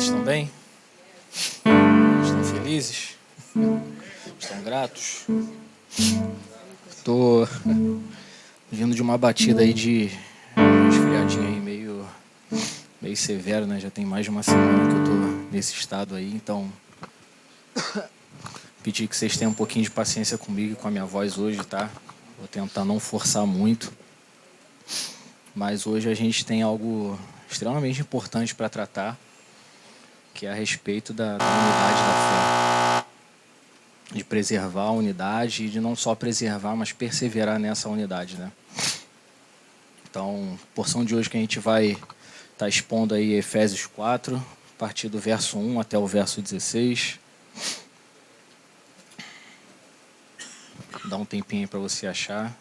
Vocês estão bem? Estão felizes? Estão gratos? Estou vindo de uma batida aí de resfriadinho aí meio severo, né? Já tem mais de uma semana que eu estou nesse estado aí, então pedir que vocês tenham um pouquinho de paciência comigo e com a minha voz hoje, tá? Vou tentar não forçar muito, mas hoje a gente tem algo extremamente importante para tratar, que é a respeito da unidade da fé, de preservar a unidade e de não só preservar, mas perseverar nessa unidade, né? Então, a porção de hoje que a gente vai estar expondo aí Efésios 4, a partir do verso 1 até o verso 16. Dá um tempinho aí para você achar.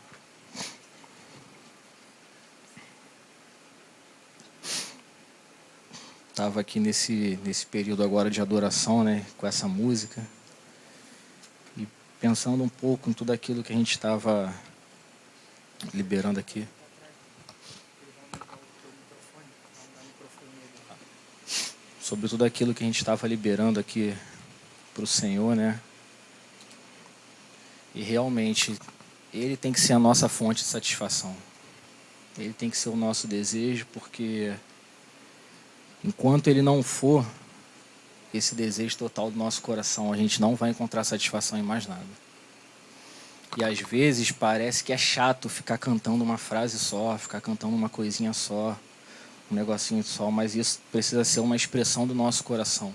Estava aqui nesse período agora de adoração, né, com essa música, e pensando um pouco em tudo aquilo que a gente estava liberando aqui. Sobre tudo aquilo que a gente estava liberando aqui para o Senhor, né? E realmente, Ele tem que ser a nossa fonte de satisfação. Ele tem que ser o nosso desejo, porque enquanto Ele não for esse desejo total do nosso coração, a gente não vai encontrar satisfação em mais nada. E às vezes parece que é chato ficar cantando uma frase só, ficar cantando uma coisinha só, um negocinho só, mas isso precisa ser uma expressão do nosso coração.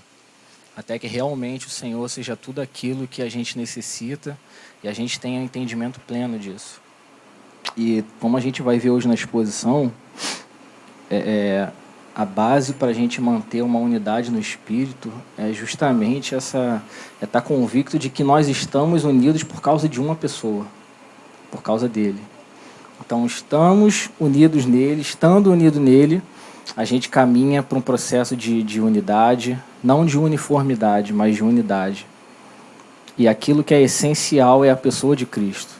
Até que realmente o Senhor seja tudo aquilo que a gente necessita e a gente tenha um entendimento pleno disso. E como a gente vai ver hoje na exposição, a base para a gente manter uma unidade no Espírito é justamente essa, estar convicto de que nós estamos unidos por causa de uma pessoa, por causa dele. Então estamos unidos nele, estando unido nele, a gente caminha para um processo de unidade, não de uniformidade, mas de unidade. E aquilo que é essencial é a pessoa de Cristo.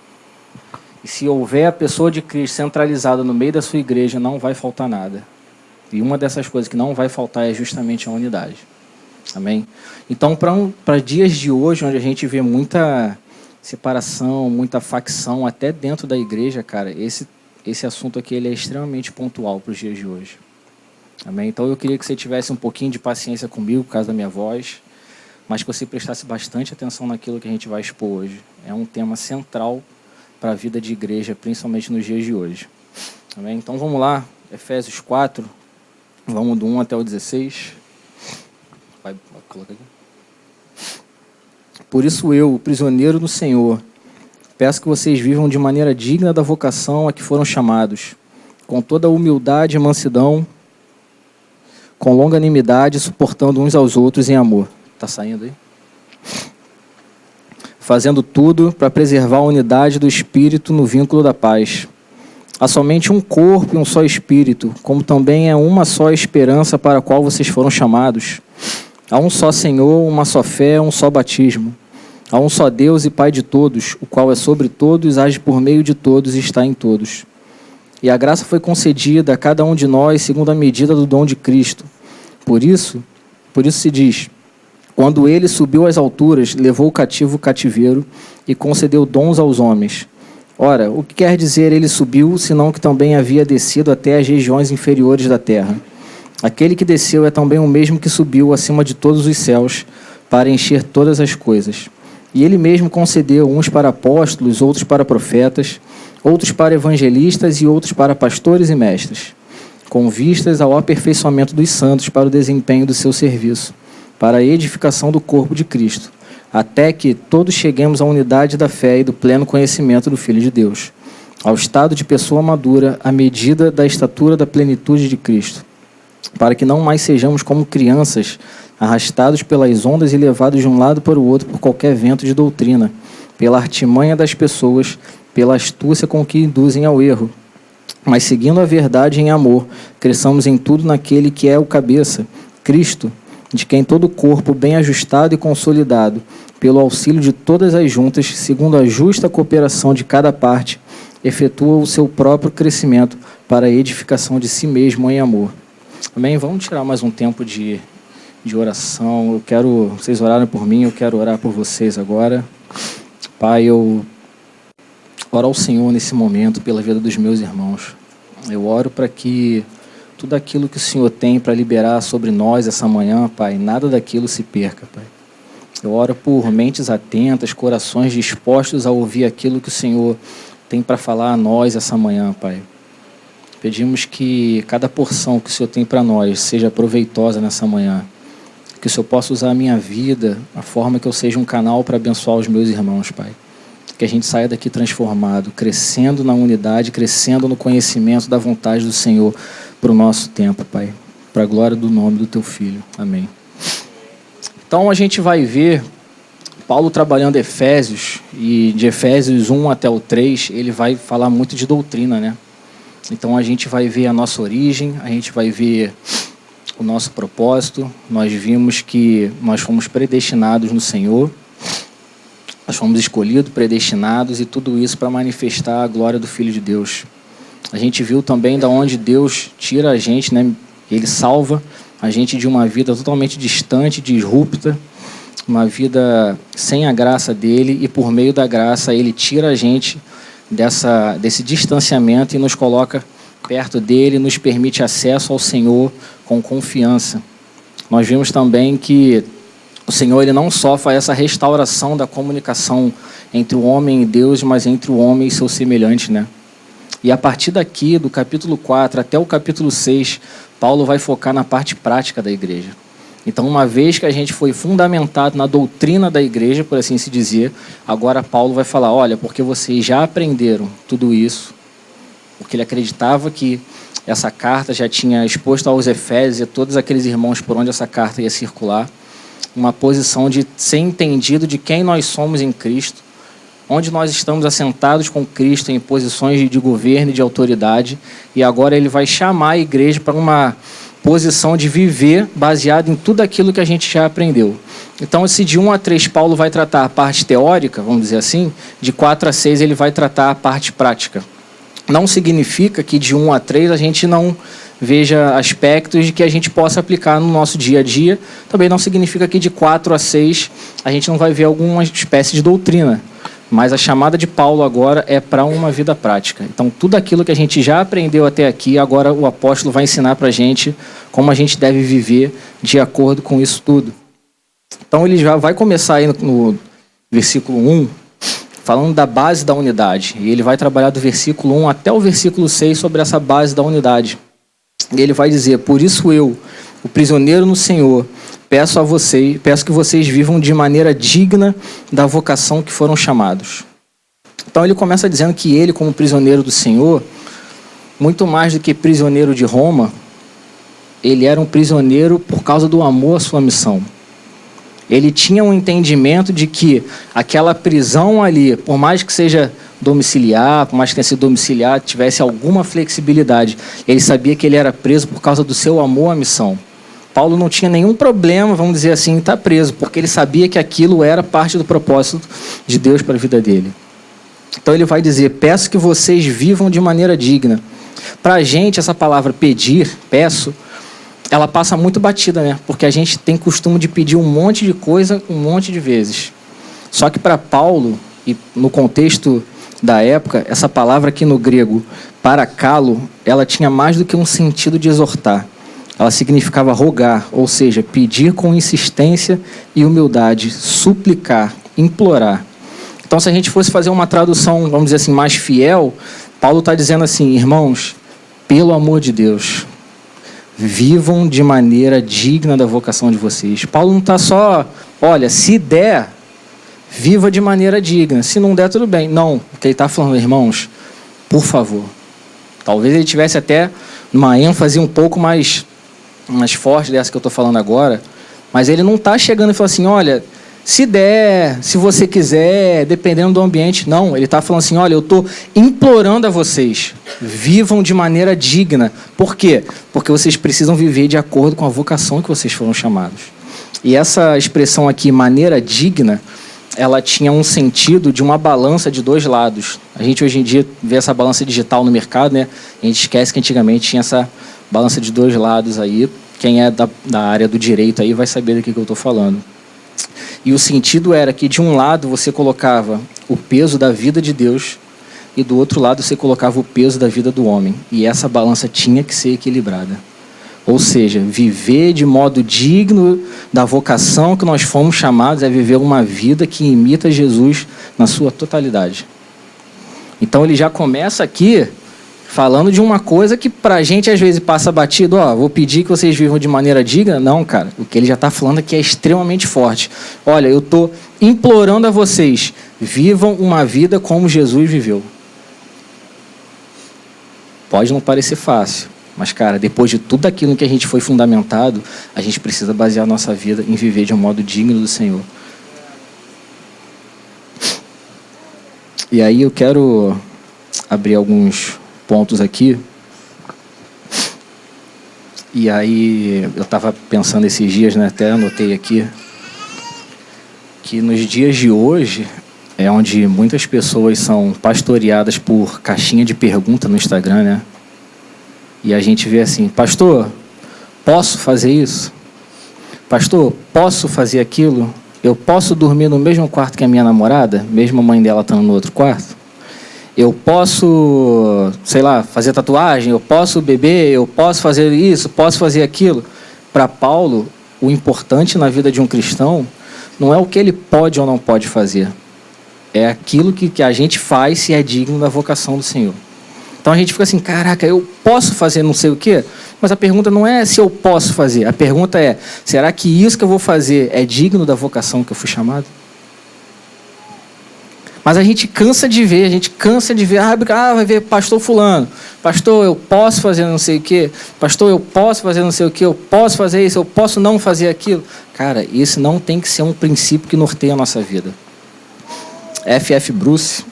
E se houver a pessoa de Cristo centralizada no meio da sua igreja, não vai faltar nada. E uma dessas coisas que não vai faltar é justamente a unidade. Amém? Então, para dias de hoje, onde a gente vê muita separação, muita facção, até dentro da igreja, cara, esse assunto aqui ele é extremamente pontual para os dias de hoje. Amém? Então eu queria que você tivesse um pouquinho de paciência comigo por causa da minha voz, mas que você prestasse bastante atenção naquilo que a gente vai expor hoje. É um tema central para a vida de igreja, principalmente nos dias de hoje. Amém? Então vamos lá, Efésios 4, vamos do 1 até o 16. Vai colocar aqui. Por isso eu, o prisioneiro do Senhor, peço que vocês vivam de maneira digna da vocação a que foram chamados, com toda a humildade e mansidão, com longanimidade, suportando uns aos outros em amor. Está saindo aí? Fazendo tudo para preservar a unidade do Espírito no vínculo da paz. Há somente um corpo e um só Espírito, como também é uma só esperança para a qual vocês foram chamados. Há um só Senhor, uma só fé, um só batismo. Há um só Deus e Pai de todos, o qual é sobre todos, age por meio de todos e está em todos. E a graça foi concedida a cada um de nós segundo a medida do dom de Cristo. Por isso se diz, quando ele subiu às alturas, levou cativo o cativeiro e concedeu dons aos homens. Ora, o que quer dizer ele subiu, senão que também havia descido até as regiões inferiores da terra? Aquele que desceu é também o mesmo que subiu acima de todos os céus, para encher todas as coisas. E ele mesmo concedeu uns para apóstolos, outros para profetas, outros para evangelistas e outros para pastores e mestres, com vistas ao aperfeiçoamento dos santos para o desempenho do seu serviço, para a edificação do corpo de Cristo, até que todos cheguemos à unidade da fé e do pleno conhecimento do Filho de Deus, ao estado de pessoa madura, à medida da estatura da plenitude de Cristo, para que não mais sejamos como crianças, arrastados pelas ondas e levados de um lado para o outro por qualquer vento de doutrina, pela artimanha das pessoas, pela astúcia com que induzem ao erro. Mas seguindo a verdade em amor, cresçamos em tudo naquele que é o cabeça, Cristo, de quem todo o corpo, bem ajustado e consolidado, pelo auxílio de todas as juntas, segundo a justa cooperação de cada parte, efetua o seu próprio crescimento para a edificação de si mesmo em amor. Amém? Vamos tirar mais um tempo de de oração. Eu quero, vocês orarem por mim, eu quero orar por vocês agora. Pai, eu oro ao Senhor nesse momento pela vida dos meus irmãos. Eu oro para que tudo aquilo que o Senhor tem para liberar sobre nós essa manhã, Pai, nada daquilo se perca, Pai. Eu oro por mentes atentas, corações dispostos a ouvir aquilo que o Senhor tem para falar a nós essa manhã, Pai. Pedimos que cada porção que o Senhor tem para nós seja proveitosa nessa manhã. Que o Senhor possa usar a minha vida, a forma que eu seja um canal para abençoar os meus irmãos, Pai. Que a gente saia daqui transformado, crescendo na unidade, crescendo no conhecimento da vontade do Senhor para o nosso tempo, Pai. Para a glória do nome do Teu Filho. Amém. Então a gente vai ver Paulo trabalhando Efésios, e de Efésios 1 até o 3, ele vai falar muito de doutrina, né? Então a gente vai ver a nossa origem, a gente vai ver o nosso propósito. Nós vimos que nós fomos predestinados no Senhor, nós fomos escolhidos, predestinados, e tudo isso para manifestar a glória do Filho de Deus. A gente viu também da onde Deus tira a gente, né? Ele salva a gente de uma vida totalmente distante, disrupta, uma vida sem a graça dele, e por meio da graça ele tira a gente desse distanciamento e nos coloca perto dele, nos permite acesso ao Senhor com confiança. Nós vimos também que o Senhor ele não só faz essa restauração da comunicação entre o homem e Deus, mas entre o homem e seu semelhante, né? E a partir daqui, do capítulo 4 até o capítulo 6, Paulo vai focar na parte prática da igreja. Então, uma vez que a gente foi fundamentado na doutrina da igreja, por assim se dizer, agora Paulo vai falar, olha, porque vocês já aprenderam tudo isso, porque ele acreditava que essa carta já tinha exposto aos Efésios e a todos aqueles irmãos por onde essa carta ia circular, uma posição de ser entendido de quem nós somos em Cristo, onde nós estamos assentados com Cristo em posições de governo e de autoridade, e agora ele vai chamar a igreja para uma posição de viver baseado em tudo aquilo que a gente já aprendeu. Então, se de 1 a 3 Paulo vai tratar a parte teórica, vamos dizer assim, de 4 a 6 ele vai tratar a parte prática. Não significa que de 1 a 3 a gente não veja aspectos de que a gente possa aplicar no nosso dia a dia. Também não significa que de 4 a 6 a gente não vai ver alguma espécie de doutrina. Mas a chamada de Paulo agora é para uma vida prática. Então, tudo aquilo que a gente já aprendeu até aqui, agora o apóstolo vai ensinar para a gente como a gente deve viver de acordo com isso tudo. Então, ele já vai começar aí no versículo 1, falando da base da unidade. E ele vai trabalhar do versículo 1 até o versículo 6 sobre essa base da unidade. E ele vai dizer, por isso eu, o prisioneiro no Senhor, peço que vocês vivam de maneira digna da vocação que foram chamados. Então ele começa dizendo que ele, como prisioneiro do Senhor, muito mais do que prisioneiro de Roma, ele era um prisioneiro por causa do amor à sua missão. Ele tinha um entendimento de que aquela prisão ali, por mais que seja domiciliar, por mais que tenha sido domiciliar, tivesse alguma flexibilidade, ele sabia que ele era preso por causa do seu amor à missão. Paulo não tinha nenhum problema, vamos dizer assim, em estar preso, porque ele sabia que aquilo era parte do propósito de Deus para a vida dele. Então ele vai dizer, peço que vocês vivam de maneira digna. Para a gente, essa palavra pedir, peço, ela passa muito batida, né? Porque a gente tem costume de pedir um monte de coisa um monte de vezes. Só que para Paulo, e no contexto da época, essa palavra aqui no grego, parakalo, ela tinha mais do que um sentido de exortar. Ela significava rogar, ou seja, pedir com insistência e humildade, suplicar, implorar. Então, se a gente fosse fazer uma tradução, vamos dizer assim, mais fiel, Paulo está dizendo assim, irmãos, pelo amor de Deus, vivam de maneira digna da vocação de vocês. Paulo não está só, olha, se der, viva de maneira digna. Se não der, tudo bem. Não, o que ele está falando, irmãos, por favor. Talvez ele tivesse até uma ênfase um pouco mais forte dessa que eu estou falando agora, mas ele não está chegando e falando assim, olha, se der, se você quiser, dependendo do ambiente. Não, ele está falando assim, olha, eu estou implorando a vocês, vivam de maneira digna. Por quê? Porque vocês precisam viver de acordo com a vocação que vocês foram chamados. E essa expressão aqui, maneira digna, ela tinha um sentido de uma balança de dois lados. A gente hoje em dia vê essa balança digital no mercado, né? A gente esquece que antigamente tinha essa balança de dois lados aí. Quem é da área do direito aí vai saber do que eu estou falando. E o sentido era que, de um lado, você colocava o peso da vida de Deus e, do outro lado, você colocava o peso da vida do homem. E essa balança tinha que ser equilibrada. Ou seja, viver de modo digno da vocação que nós fomos chamados é viver uma vida que imita Jesus na sua totalidade. Então, ele já começa aqui falando de uma coisa que para a gente às vezes passa batido. Vou pedir que vocês vivam de maneira digna. Não, cara. O que ele já está falando aqui é extremamente forte. Olha, eu estou implorando a vocês, vivam uma vida como Jesus viveu. Pode não parecer fácil, mas, cara, depois de tudo aquilo que a gente foi fundamentado, a gente precisa basear a nossa vida em viver de um modo digno do Senhor. E aí eu quero abrir alguns pontos aqui. E aí eu estava pensando esses dias, né, até anotei aqui, que nos dias de hoje é onde muitas pessoas são pastoreadas por caixinha de pergunta no Instagram, né? E a gente vê assim: pastor, posso fazer isso? Pastor, posso fazer aquilo? Eu posso dormir no mesmo quarto que a minha namorada, mesmo a mãe dela estando no outro quarto? Eu posso, sei lá, fazer tatuagem? Eu posso beber? Eu posso fazer isso? Posso fazer aquilo? Para Paulo, o importante na vida de um cristão não é o que ele pode ou não pode fazer. É aquilo que a gente faz se é digno da vocação do Senhor. Então a gente fica assim: caraca, eu posso fazer não sei o quê? Mas a pergunta não é se eu posso fazer. A pergunta é: será que isso que eu vou fazer é digno da vocação que eu fui chamado? Mas a gente cansa de ver, vai ver pastor fulano. Pastor, eu posso fazer não sei o quê. Pastor, eu posso fazer não sei o quê. Eu posso fazer isso, eu posso não fazer aquilo. Cara, esse não tem que ser um princípio que norteia a nossa vida. F.F. Bruce,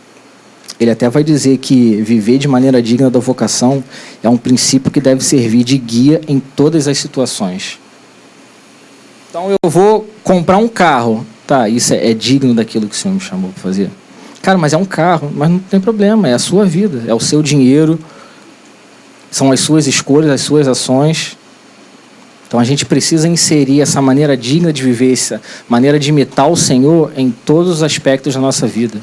ele até vai dizer que viver de maneira digna da vocação é um princípio que deve servir de guia em todas as situações. Então eu vou comprar um carro. Tá, isso é digno daquilo que o Senhor me chamou para fazer? Cara, mas é um carro, mas não tem problema, é a sua vida, é o seu dinheiro, são as suas escolhas, as suas ações. Então a gente precisa inserir essa maneira digna de viver, essa maneira de imitar o Senhor em todos os aspectos da nossa vida.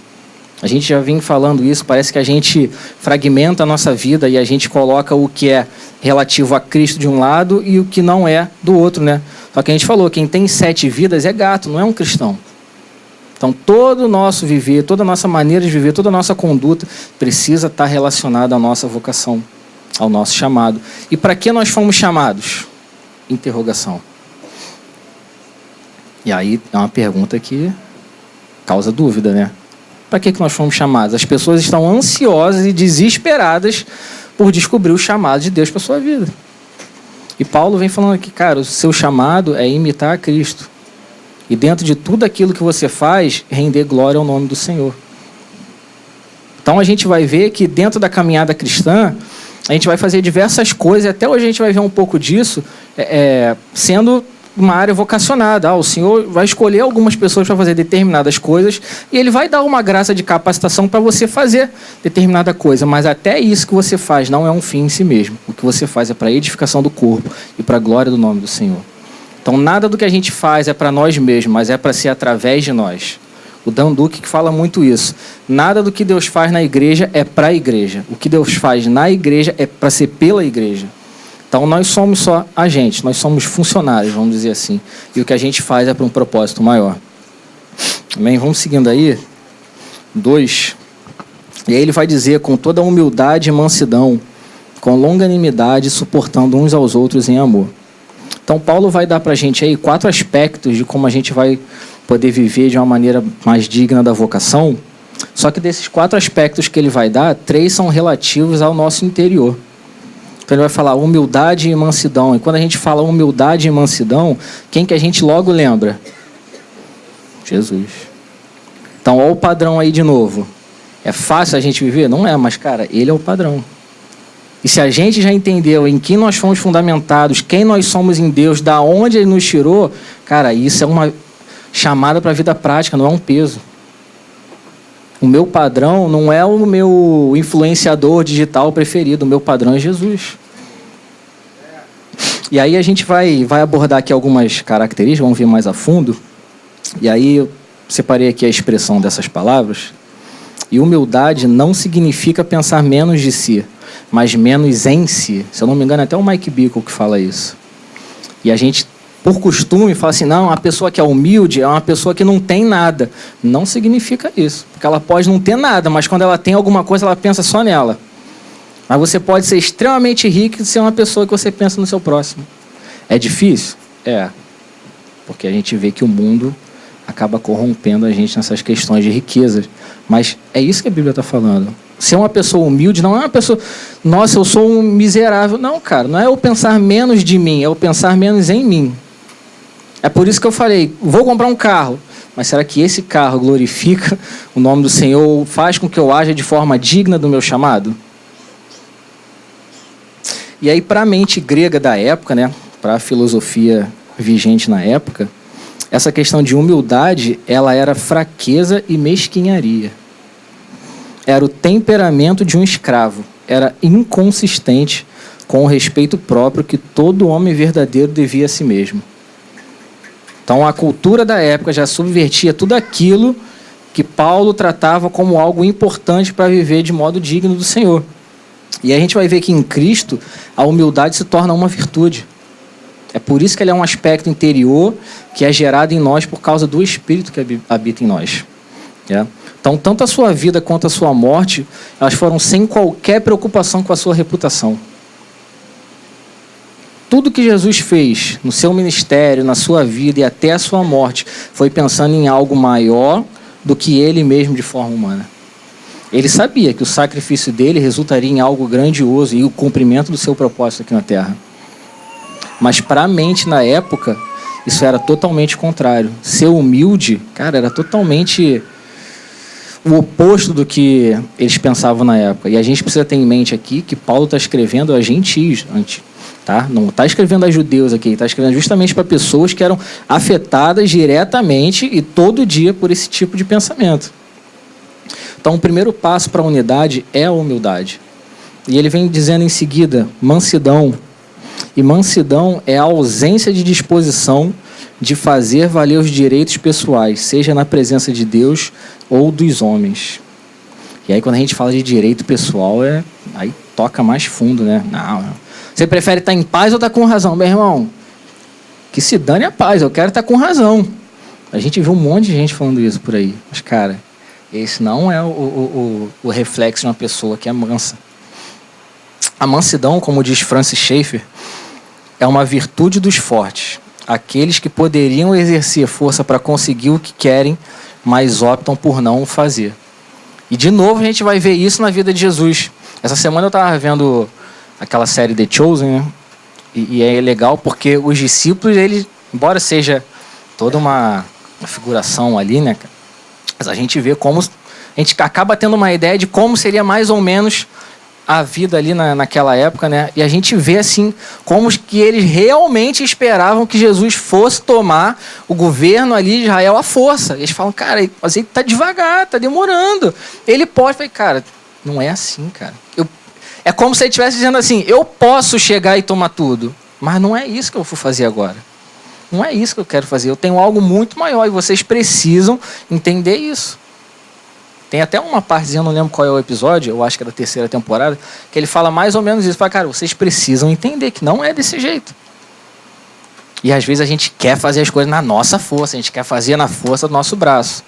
A gente já vem falando isso, parece que a gente fragmenta a nossa vida e a gente coloca o que é relativo a Cristo de um lado e o que não é do outro, né? Só que a gente falou, quem tem 7 vidas é gato, não é um cristão. Então todo o nosso viver, toda a nossa maneira de viver, toda a nossa conduta precisa estar relacionada à nossa vocação, ao nosso chamado. E para que nós fomos chamados? Interrogação. E aí é uma pergunta que causa dúvida, né? Para que nós fomos chamados? As pessoas estão ansiosas e desesperadas por descobrir o chamado de Deus para a sua vida. E Paulo vem falando aqui, cara, o seu chamado é imitar a Cristo. E dentro de tudo aquilo que você faz, render glória ao nome do Senhor. Então a gente vai ver que dentro da caminhada cristã, a gente vai fazer diversas coisas, e até hoje a gente vai ver um pouco disso, sendo uma área vocacionada. O Senhor vai escolher algumas pessoas para fazer determinadas coisas e Ele vai dar uma graça de capacitação para você fazer determinada coisa, mas até isso que você faz não é um fim em si mesmo. O que você faz é para a edificação do corpo e para a glória do nome do Senhor. Então nada do que a gente faz é para nós mesmos, mas é para ser através de nós. O Dan Duque que fala muito isso. Nada do que Deus faz na igreja é para a igreja. O que Deus faz na igreja é para ser pela igreja. Então nós somos só agentes, nós somos funcionários, vamos dizer assim. E o que a gente faz é para um propósito maior. Amém? Vamos seguindo aí. 2. E aí ele vai dizer: com toda humildade e mansidão, com longanimidade, suportando uns aos outros em amor. Então Paulo vai dar para a gente aí 4 aspectos de como a gente vai poder viver de uma maneira mais digna da vocação. Só que desses 4 aspectos que ele vai dar, 3 são relativos ao nosso interior. Então ele vai falar humildade e mansidão. E quando a gente fala humildade e mansidão, quem que a gente logo lembra? Jesus. Então olha o padrão aí de novo. É fácil a gente viver? Não é, mas cara, ele é o padrão. E se a gente já entendeu em que nós fomos fundamentados, quem nós somos em Deus, da onde Ele nos tirou, cara, isso é uma chamada para a vida prática, não é um peso. O meu padrão não é o meu influenciador digital preferido, o meu padrão é Jesus. E aí a gente vai abordar aqui algumas características, vamos ver mais a fundo. E aí eu separei aqui a expressão dessas palavras. E humildade não significa pensar menos de si, mas menos em si. Se eu não me engano, é até o Mike Bickle que fala isso. E a gente, por costume, fala assim, não, a pessoa que é humilde é uma pessoa que não tem nada. Não significa isso. Porque ela pode não ter nada, mas quando ela tem alguma coisa, ela pensa só nela. Mas você pode ser extremamente rico e ser uma pessoa que você pensa no seu próximo. É difícil? É. Porque a gente vê que o mundo acaba corrompendo a gente nessas questões de riqueza. Mas é isso que a Bíblia está falando. Ser uma pessoa humilde não é uma pessoa... Nossa, eu sou um miserável. Não, cara. Não é eu pensar menos de mim. É eu pensar menos em mim. É por isso que eu falei, vou comprar um carro. Mas será que esse carro glorifica o nome do Senhor? Faz com que eu haja de forma digna do meu chamado? E aí, para a mente grega da época, né, para a filosofia vigente na época, essa questão de humildade, ela era fraqueza e mesquinharia. Era o temperamento de um escravo. Era inconsistente com o respeito próprio que todo homem verdadeiro devia a si mesmo. Então, a cultura da época já subvertia tudo aquilo que Paulo tratava como algo importante para viver de modo digno do Senhor. E a gente vai ver que em Cristo a humildade se torna uma virtude. É por isso que ele é um aspecto interior que é gerado em nós por causa do Espírito que habita em nós. Então, tanto a sua vida quanto a sua morte, elas foram sem qualquer preocupação com a sua reputação. Tudo que Jesus fez no seu ministério, na sua vida e até a sua morte, foi pensando em algo maior do que ele mesmo de forma humana. Ele sabia que o sacrifício dele resultaria em algo grandioso e o cumprimento do seu propósito aqui na Terra. Mas para a mente na época, isso era totalmente contrário. Ser humilde, cara, era totalmente o oposto do que eles pensavam na época. E a gente precisa ter em mente aqui que Paulo está escrevendo a gentios, tá? Não está escrevendo a judeus aqui, está escrevendo justamente para pessoas que eram afetadas diretamente e todo dia por esse tipo de pensamento. Então, o primeiro passo para a unidade é a humildade. E ele vem dizendo em seguida, mansidão. E mansidão é a ausência de disposição de fazer valer os direitos pessoais, seja na presença de Deus ou dos homens. E aí, quando a gente fala de direito pessoal, aí toca mais fundo, né? Não. Você prefere estar em paz ou estar com razão? Meu irmão, que se dane a paz, eu quero estar com razão. A gente vê um monte de gente falando isso por aí. Mas, cara, esse não é o reflexo de uma pessoa que é mansa. A mansidão, como diz Francis Schaeffer, é uma virtude dos fortes. Aqueles que poderiam exercer força para conseguir o que querem, mas optam por não o fazer. E, de novo, a gente vai ver isso na vida de Jesus. Essa semana eu estava vendo aquela série The Chosen, né? E é legal porque os discípulos, eles, embora seja toda uma figuração ali, né? Mas a gente vê como... A gente acaba tendo uma ideia de como seria mais ou menos a vida ali naquela época, né? E a gente vê assim como que eles realmente esperavam que Jesus fosse tomar o governo ali de Israel à força. Eles falam, cara, mas ele tá devagar, tá demorando. Ele pode. Eu falei, cara, não é assim, cara. É como se ele estivesse dizendo assim, eu posso chegar e tomar tudo, mas não é isso que eu vou fazer agora. Não é isso que eu quero fazer. Eu tenho algo muito maior e vocês precisam entender isso. Tem até uma partezinha, não lembro qual é o episódio, eu acho que é da 3ª temporada, que ele fala mais ou menos isso. Fala, cara, vocês precisam entender que não é desse jeito. E às vezes a gente quer fazer as coisas na nossa força, a gente quer fazer na força do nosso braço.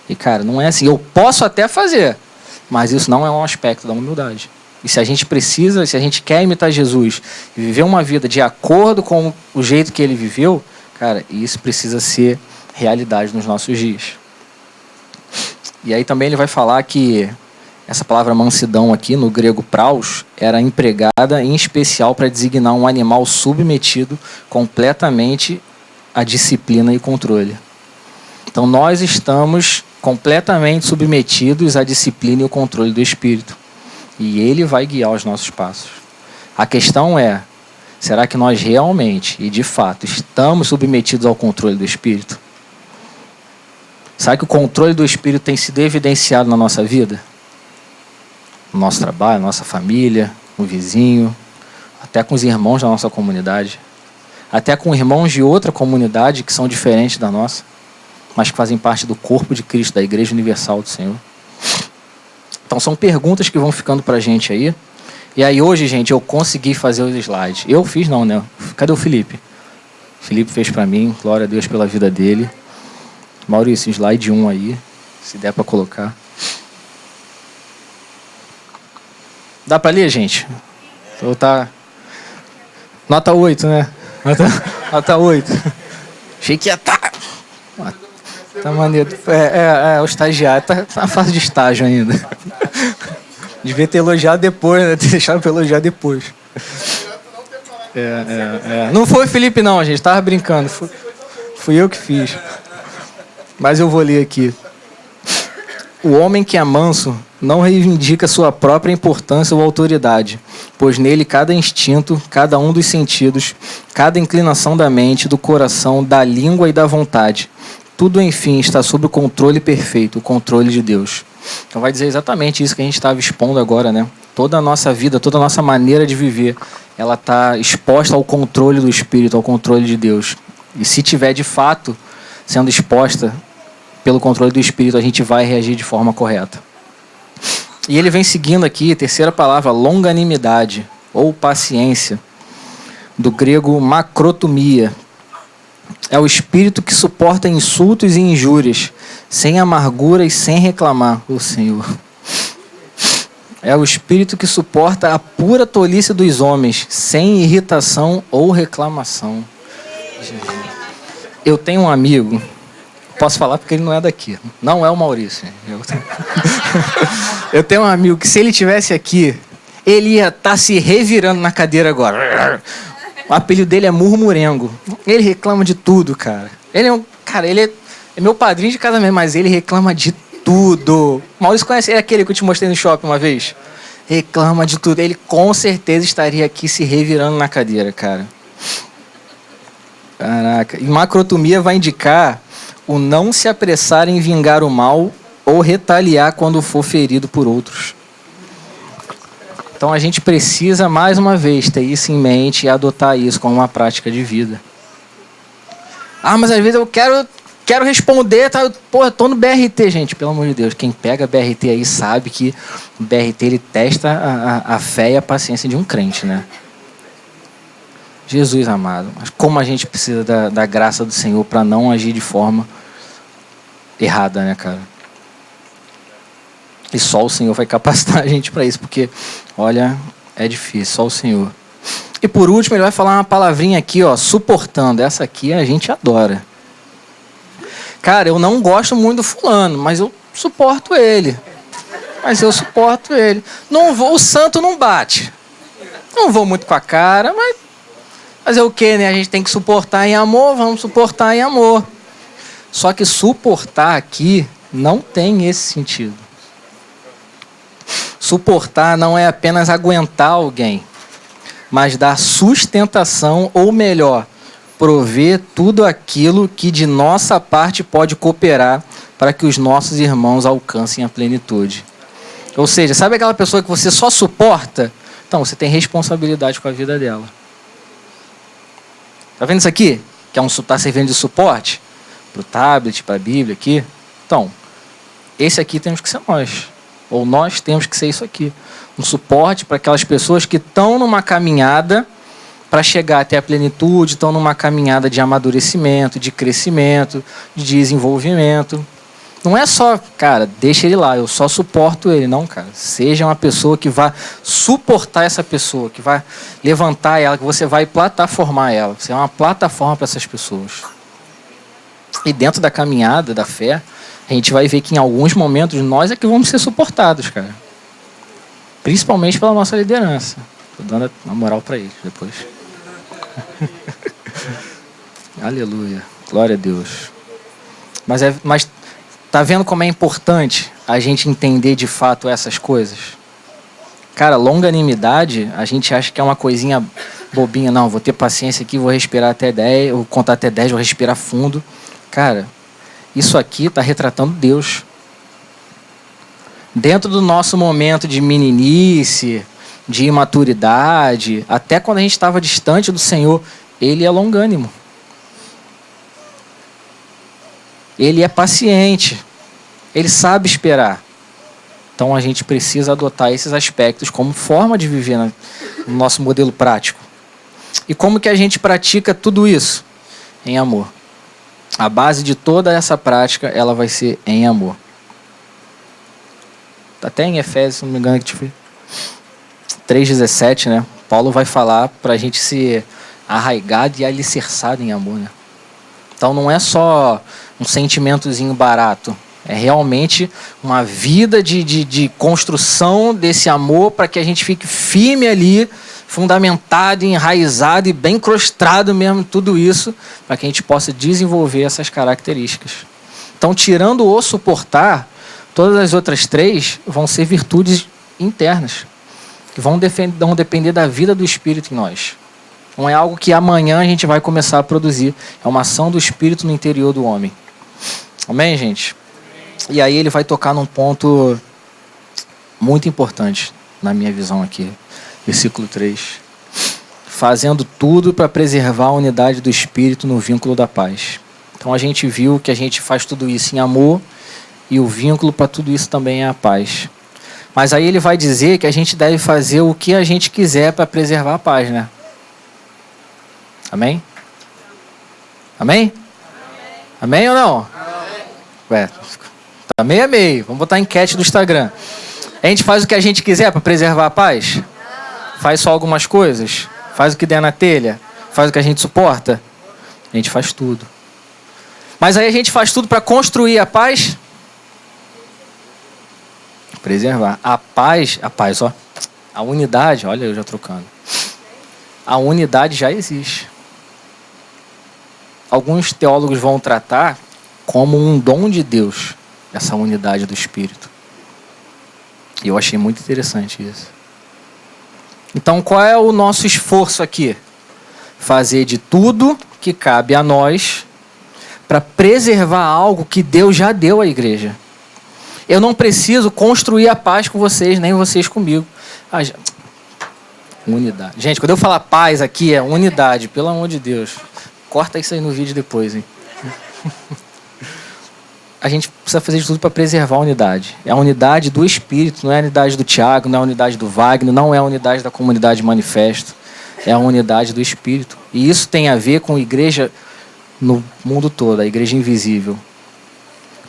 E, cara, não é assim. Eu posso até fazer, mas isso não é um aspecto da humildade. E se a gente precisa, se a gente quer imitar Jesus e viver uma vida de acordo com o jeito que ele viveu, cara, isso precisa ser realidade nos nossos dias. E aí também ele vai falar que essa palavra mansidão aqui, no grego praus, era empregada em especial para designar um animal submetido completamente à disciplina e controle. Então nós estamos completamente submetidos à disciplina e ao controle do Espírito. E ele vai guiar os nossos passos. A questão é, será que nós realmente e de fato estamos submetidos ao controle do Espírito? Será que o controle do Espírito tem sido evidenciado na nossa vida? No nosso trabalho, na nossa família, no vizinho, até com os irmãos da nossa comunidade? até com irmãos de outra comunidade que são diferentes da nossa, mas que fazem parte do corpo de Cristo, da Igreja Universal do Senhor. Então são perguntas que vão ficando pra gente aí. E aí hoje, gente, eu consegui fazer os slides. Eu fiz não, né? Cadê o Felipe? O Felipe fez pra mim, glória a Deus pela vida dele. Maurício, slide 1 aí, se der pra colocar. Dá pra ler, gente? Então tá... Nota 8, né? Nota 8. Achei que ia estar... Tá maneiro. O estagiário tá na fase de estágio ainda. Devia ter elogiado depois, né? Ter deixado pra elogiar depois. Não foi o Felipe não, gente. Tava brincando. Fui eu que fiz. Mas eu vou ler aqui. O homem que é manso não reivindica sua própria importância ou autoridade, pois nele cada instinto, cada um dos sentidos, cada inclinação da mente, do coração, da língua e da vontade, tudo, enfim, está sob o controle perfeito, o controle de Deus. Então vai dizer exatamente isso que a gente estava expondo agora, né? Toda a nossa vida, toda a nossa maneira de viver, ela está exposta ao controle do Espírito, ao controle de Deus. E se tiver de fato sendo exposta pelo controle do Espírito, a gente vai reagir de forma correta. E ele vem seguindo aqui, terceira palavra, longanimidade ou paciência, do grego macrotomia. É o espírito que suporta insultos e injúrias, sem amargura e sem reclamar, o Senhor. É o espírito que suporta a pura tolice dos homens, sem irritação ou reclamação. Eu tenho um amigo, posso falar porque ele não é daqui, não é o Maurício. Eu tenho um amigo que se ele estivesse aqui, ele ia estar se revirando na cadeira agora. O apelido dele é Murmurengo. Ele reclama de tudo, cara. Ele é meu padrinho de casamento, mas ele reclama de tudo. Maurício conhece, é aquele que eu te mostrei no shopping uma vez? Reclama de tudo. Ele com certeza estaria aqui se revirando na cadeira, cara. Caraca. E macrotomia vai indicar o não se apressar em vingar o mal ou retaliar quando for ferido por outros. Então a gente precisa, mais uma vez, ter isso em mente e adotar isso como uma prática de vida. Ah, mas às vezes eu quero responder, tá? Pô, eu tô no BRT, gente, pelo amor de Deus. Quem pega BRT aí sabe que o BRT ele testa a fé e a paciência de um crente, né? Jesus amado, mas como a gente precisa da graça do Senhor para não agir de forma errada, né, cara? E só o Senhor vai capacitar a gente para isso, porque, olha, é difícil, só o Senhor. E por último, ele vai falar uma palavrinha aqui, ó, suportando. Essa aqui a gente adora. Cara, eu não gosto muito do fulano, mas eu suporto ele. Não vou, o santo não bate. Não vou muito com a cara, mas fazer o quê, né? A gente tem que suportar em amor, vamos suportar em amor. Só que suportar aqui não tem esse sentido. Suportar não é apenas aguentar alguém, mas dar sustentação, ou melhor, prover tudo aquilo que de nossa parte pode cooperar para que os nossos irmãos alcancem a plenitude. Ou seja, sabe aquela pessoa que você só suporta? Então, você tem responsabilidade com a vida dela. Tá vendo isso aqui? Que tá servindo de suporte? Para o tablet, para a Bíblia aqui. Então, esse aqui temos que ser nós. Ou nós temos que ser isso aqui. Um suporte para aquelas pessoas que estão numa caminhada para chegar até a plenitude, estão numa caminhada de amadurecimento, de crescimento, de desenvolvimento. Não é só, cara, deixa ele lá, eu só suporto ele. Não, cara. Seja uma pessoa que vai suportar essa pessoa, que vai levantar ela, que você vai plataformar ela. Você é uma plataforma para essas pessoas. E dentro da caminhada, da fé, a gente vai ver que em alguns momentos nós é que vamos ser suportados, cara. Principalmente pela nossa liderança. Tô dando a moral para eles depois. Aleluia. Glória a Deus. Mas tá vendo como é importante a gente entender de fato essas coisas? Cara, longanimidade, a gente acha que é uma coisinha bobinha. Não, vou ter paciência aqui, vou respirar até 10, vou contar até 10, vou respirar fundo. Cara, isso aqui está retratando Deus. Dentro do nosso momento de meninice, de imaturidade, até quando a gente estava distante do Senhor, ele é longânimo. Ele é paciente. Ele sabe esperar. Então a gente precisa adotar esses aspectos como forma de viver no nosso modelo prático. E como que a gente pratica tudo isso? Em amor. A base de toda essa prática, ela vai ser em amor. Até em Efésios, se não me engano, 3,17, né? Paulo vai falar para a gente ser arraigado e alicerçado em amor, né? Então não é só um sentimentozinho barato. É realmente uma vida de construção desse amor para que a gente fique firme ali, fundamentado, enraizado e bem crostrado mesmo, tudo isso, para que a gente possa desenvolver essas características. Então, tirando o suportar, todas as outras três vão ser virtudes internas, que vão depender da vida do Espírito em nós. Não é algo que amanhã a gente vai começar a produzir. É uma ação do Espírito no interior do homem. Amém, gente? E aí ele vai tocar num ponto muito importante, na minha visão aqui. Versículo 3. Fazendo tudo para preservar a unidade do Espírito no vínculo da paz. Então a gente viu que a gente faz tudo isso em amor, e o vínculo para tudo isso também é a paz. Mas aí ele vai dizer que a gente deve fazer o que a gente quiser para preservar a paz, né? Amém? Amém? Amém ou não? Amém. Ué, tá meio a meio. Vamos botar a enquete do Instagram. A gente faz o que a gente quiser para preservar a paz? Não. Faz só algumas coisas? Não. Faz o que der na telha? Não. Faz o que a gente suporta? A gente faz tudo. Mas aí a gente faz tudo para construir a paz? Preservar. A paz, ó. A unidade, olha eu já trocando. A unidade já existe. Alguns teólogos vão tratar como um dom de Deus, essa unidade do Espírito. E eu achei muito interessante isso. Então, qual é o nosso esforço aqui? Fazer de tudo que cabe a nós para preservar algo que Deus já deu à igreja. Eu não preciso construir a paz com vocês, nem vocês comigo. Unidade. Gente, quando eu falar paz aqui, é unidade, pelo amor de Deus. Corta isso aí no vídeo depois, hein? A gente precisa fazer de tudo para preservar a unidade. É a unidade do Espírito, não é a unidade do Tiago, não é a unidade do Wagner, não é a unidade da comunidade Manifesto. É a unidade do Espírito. E isso tem a ver com a igreja no mundo todo, a igreja invisível.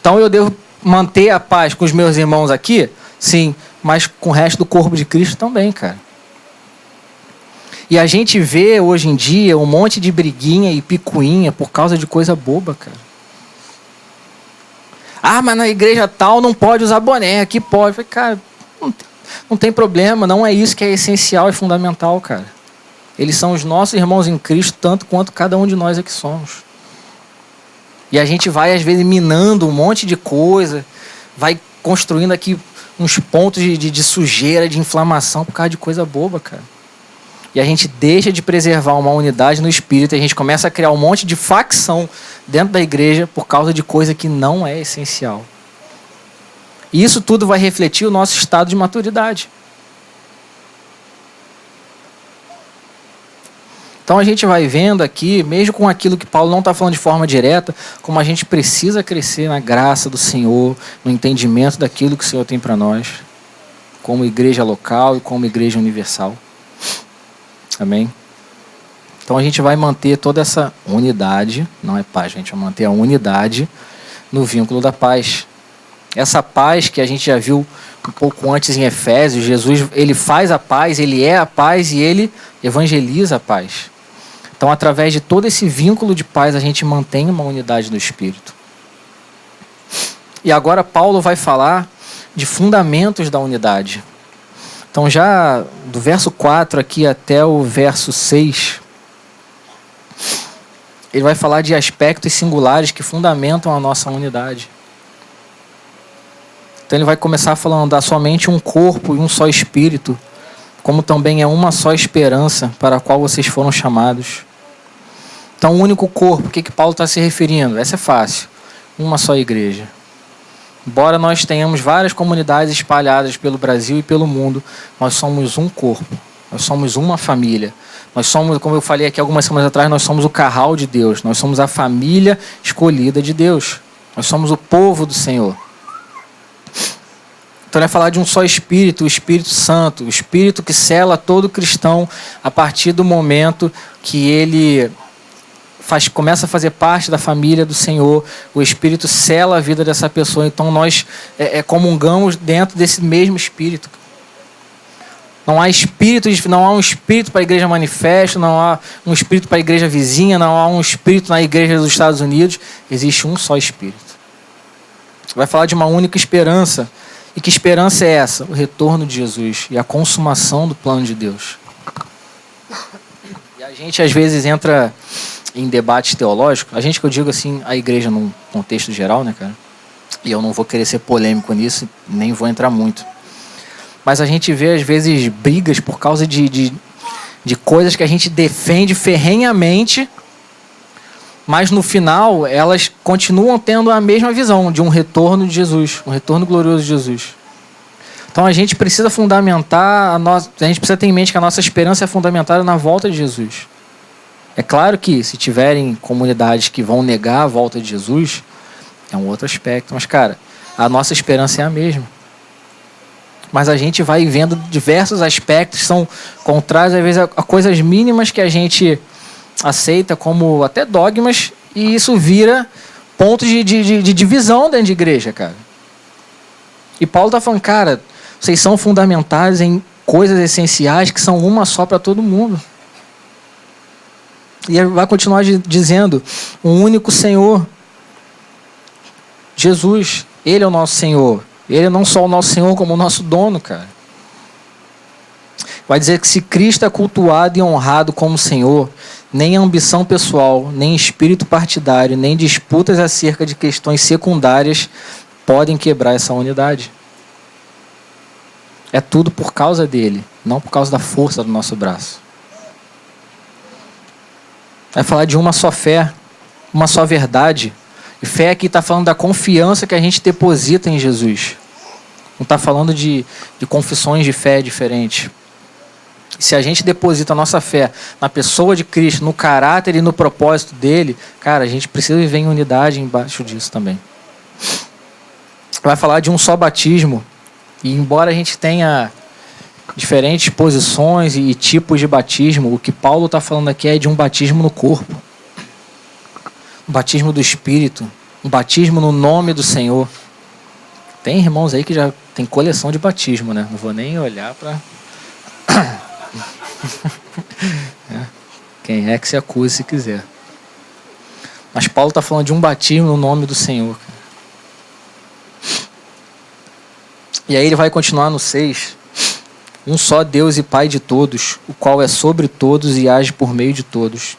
Então eu devo manter a paz com os meus irmãos aqui? Sim, mas com o resto do corpo de Cristo também, cara. E a gente vê hoje em dia um monte de briguinha e picuinha por causa de coisa boba, cara. Ah, mas na igreja tal não pode usar boné, aqui pode. Eu falei, cara, não tem problema, não é isso que é essencial e fundamental, cara. Eles são os nossos irmãos em Cristo, tanto quanto cada um de nós aqui somos. E a gente vai, às vezes, minando um monte de coisa, vai construindo aqui uns pontos de sujeira, de inflamação por causa de coisa boba, cara. E a gente deixa de preservar uma unidade no Espírito e a gente começa a criar um monte de facção dentro da igreja por causa de coisa que não é essencial. E isso tudo vai refletir o nosso estado de maturidade. Então a gente vai vendo aqui, mesmo com aquilo que Paulo não está falando de forma direta, como a gente precisa crescer na graça do Senhor, no entendimento daquilo que o Senhor tem para nós, como igreja local e como igreja universal. Amém? Então a gente vai manter toda essa unidade, não é paz, a gente vai manter a unidade no vínculo da paz. Essa paz que a gente já viu um pouco antes em Efésios, Jesus, ele faz a paz, ele é a paz e ele evangeliza a paz. Então, através de todo esse vínculo de paz, a gente mantém uma unidade no Espírito. E agora Paulo vai falar de fundamentos da unidade. Então, já do verso 4 aqui até o verso 6, ele vai falar de aspectos singulares que fundamentam a nossa unidade. Então, ele vai começar falando: há somente um corpo e um só Espírito, como também é uma só esperança para a qual vocês foram chamados. Então, um único corpo, o que Paulo está se referindo? Essa é fácil. Uma só igreja. Embora nós tenhamos várias comunidades espalhadas pelo Brasil e pelo mundo, nós somos um corpo. Nós somos uma família. Nós somos, como eu falei aqui algumas semanas atrás, nós somos o carral de Deus. Nós somos a família escolhida de Deus. Nós somos o povo do Senhor. Então ele vai falar de um só Espírito, o Espírito Santo, o Espírito que sela todo cristão a partir do momento que ele começa a fazer parte da família do Senhor. O Espírito sela a vida dessa pessoa. Então nós comungamos dentro desse mesmo Espírito. Não há um espírito para a igreja manifesto, não há um espírito para a igreja vizinha, não há um espírito na igreja dos Estados Unidos. Existe um só Espírito. Vai falar de uma única esperança. E que esperança é essa? O retorno de Jesus e a consumação do plano de Deus. E a gente às vezes entra em debates teológicos. A gente, que eu digo assim, a igreja num contexto geral, né, cara? E eu não vou querer ser polêmico nisso, nem vou entrar muito. Mas a gente vê às vezes brigas por causa de coisas que a gente defende ferrenhamente, mas no final elas continuam tendo a mesma visão de um retorno de Jesus, um retorno glorioso de Jesus. Então a gente precisa fundamentar, a gente precisa ter em mente que a nossa esperança é fundamentada na volta de Jesus. É claro que se tiverem comunidades que vão negar a volta de Jesus, é um outro aspecto, mas cara, a nossa esperança é a mesma. Mas a gente vai vendo diversos aspectos que são contrários, às vezes, a coisas mínimas que a gente aceita como até dogmas, e isso vira pontos de divisão dentro de igreja, cara. E Paulo está falando, cara, vocês são fundamentados em coisas essenciais que são uma só para todo mundo. E ele vai continuar dizendo, um único Senhor, Jesus, Ele é o nosso Senhor. Ele é não só o nosso Senhor, como o nosso dono, cara. Vai dizer que se Cristo é cultuado e honrado como Senhor, nem ambição pessoal, nem espírito partidário, nem disputas acerca de questões secundárias podem quebrar essa unidade. É tudo por causa dele, não por causa da força do nosso braço. Vai falar de uma só fé, uma só verdade. E fé aqui está falando da confiança que a gente deposita em Jesus. Não está falando de confissões de fé diferentes. Se a gente deposita a nossa fé na pessoa de Cristo, no caráter e no propósito dele, cara, a gente precisa viver em unidade embaixo disso também. Vai falar de um só batismo. E embora a gente tenha diferentes posições e tipos de batismo, o que Paulo está falando aqui é de um batismo no corpo. Um batismo do Espírito. Um batismo no nome do Senhor. Tem irmãos aí que já tem coleção de batismo, né? Não vou nem olhar para... Quem é que se acuse se quiser. Mas Paulo está falando de um batismo no nome do Senhor. E aí ele vai continuar no 6. Um só Deus e Pai de todos, o qual é sobre todos e age por meio de todos.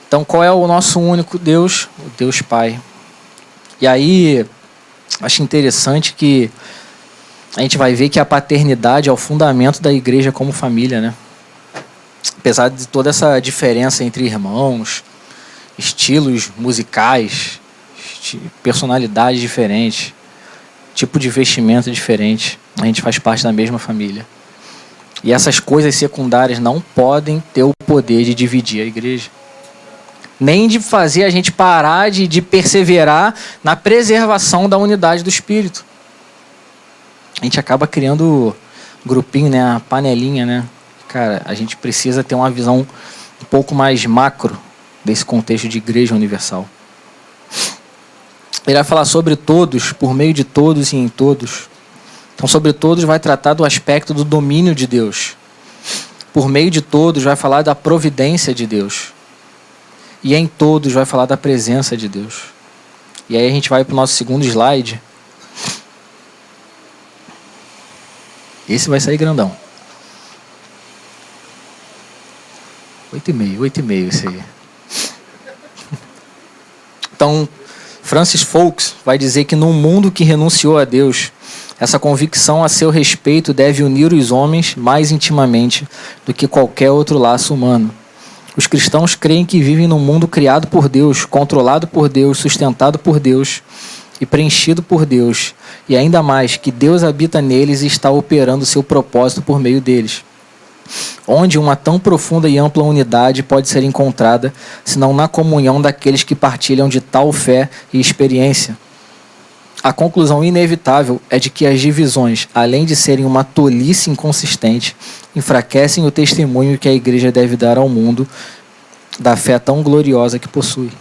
Então qual é o nosso único Deus? O Deus Pai. E aí acho interessante que a gente vai ver que a paternidade é o fundamento da igreja como família, né? Apesar de toda essa diferença entre irmãos, estilos musicais, personalidades diferentes, tipo de vestimento diferente, a gente faz parte da mesma família. E essas coisas secundárias não podem ter o poder de dividir a igreja. Nem de fazer a gente parar de perseverar na preservação da unidade do Espírito. A gente acaba criando grupinho, né? A panelinha, né? Cara, a gente precisa ter uma visão um pouco mais macro desse contexto de igreja universal. Ele vai falar sobre todos, por meio de todos e em todos. Então, sobre todos vai tratar do aspecto do domínio de Deus. Por meio de todos vai falar da providência de Deus. E em todos vai falar da presença de Deus. E aí a gente vai para o nosso segundo slide. Esse vai sair grandão. 8,5 esse aí. Então, Francis Foulkes vai dizer que num mundo que renunciou a Deus, essa convicção a seu respeito deve unir os homens mais intimamente do que qualquer outro laço humano. Os cristãos creem que vivem num mundo criado por Deus, controlado por Deus, sustentado por Deus e preenchido por Deus. E ainda mais, que Deus habita neles e está operando seu propósito por meio deles. Onde uma tão profunda e ampla unidade pode ser encontrada, senão na comunhão daqueles que partilham de tal fé e experiência? A conclusão inevitável é de que as divisões, além de serem uma tolice inconsistente, enfraquecem o testemunho que a igreja deve dar ao mundo da fé tão gloriosa que possui.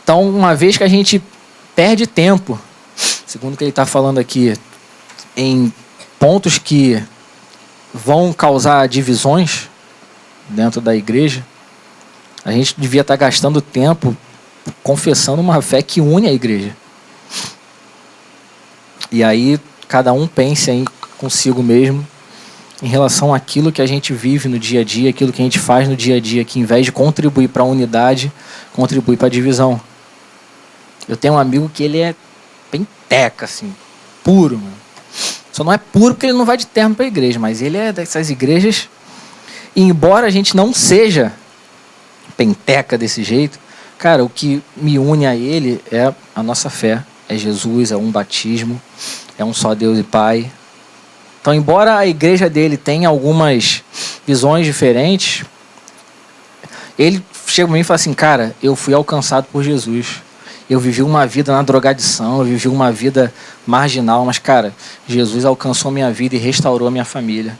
Então, uma vez que a gente perde tempo, segundo o que ele está falando aqui, em pontos que vão causar divisões dentro da igreja, a gente devia estar gastando tempo confessando uma fé que une a igreja. E aí, cada um pense aí consigo mesmo em relação àquilo que a gente vive no dia a dia, aquilo que a gente faz no dia a dia, que em vez de contribuir para a unidade, contribui para a divisão. Eu tenho um amigo que ele é penteca, assim, puro, mano. Só não é puro porque ele não vai de terno para a igreja, mas ele é dessas igrejas. E embora a gente não seja penteca desse jeito, cara, o que me une a ele é a nossa fé. É Jesus, é um batismo, é um só Deus e Pai. Então, embora a igreja dele tenha algumas visões diferentes, ele chega para mim e fala assim, cara, eu fui alcançado por Jesus. Eu vivi uma vida na drogadição, eu vivi uma vida marginal, mas, cara, Jesus alcançou minha vida e restaurou a minha família.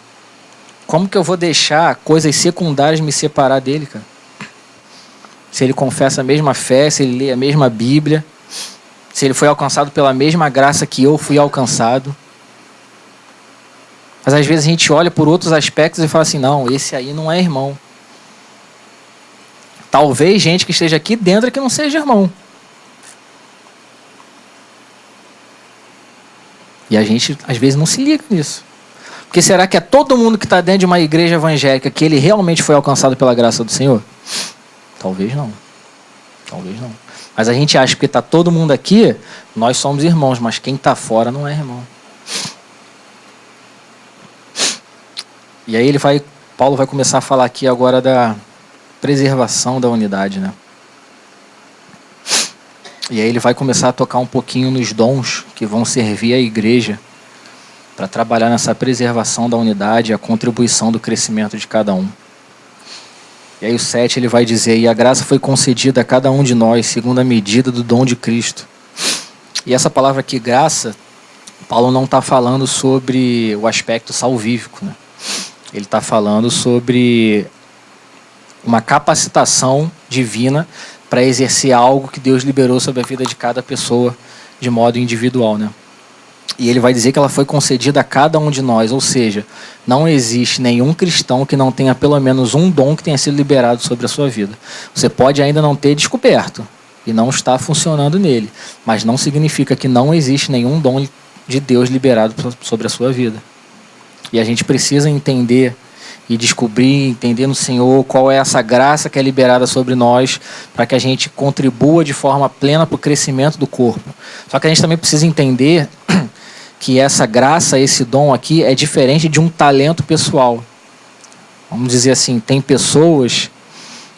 Como que eu vou deixar coisas secundárias me separar dele, cara? Se ele confessa a mesma fé, se ele lê a mesma Bíblia, se ele foi alcançado pela mesma graça que eu fui alcançado. Mas às vezes a gente olha por outros aspectos e fala assim, não, esse aí não é irmão. Talvez gente que esteja aqui dentro que não seja irmão. E a gente às vezes não se liga nisso. Porque será que é todo mundo que está dentro de uma igreja evangélica que ele realmente foi alcançado pela graça do Senhor? Talvez não. Talvez não. Mas a gente acha que está todo mundo aqui, nós somos irmãos, mas quem está fora não é irmão. E aí Paulo vai começar a falar aqui agora da preservação da unidade, né? E aí ele vai começar a tocar um pouquinho nos dons que vão servir a igreja para trabalhar nessa preservação da unidade e a contribuição do crescimento de cada um. E aí o 7 ele vai dizer, e a graça foi concedida a cada um de nós, segundo a medida do dom de Cristo. E essa palavra aqui, graça, Paulo não está falando sobre o aspecto salvífico, né? Ele está falando sobre uma capacitação divina para exercer algo que Deus liberou sobre a vida de cada pessoa de modo individual, né? E ele vai dizer que ela foi concedida a cada um de nós, ou seja, não existe nenhum cristão que não tenha pelo menos um dom que tenha sido liberado sobre a sua vida. Você pode ainda não ter descoberto e não está funcionando nele, mas não significa que não existe nenhum dom de Deus liberado sobre a sua vida. E a gente precisa entender e descobrir, entender no Senhor qual é essa graça que é liberada sobre nós para que a gente contribua de forma plena para o crescimento do corpo. Só que a gente também precisa entender que essa graça, esse dom aqui é diferente de um talento pessoal. Vamos dizer assim, tem pessoas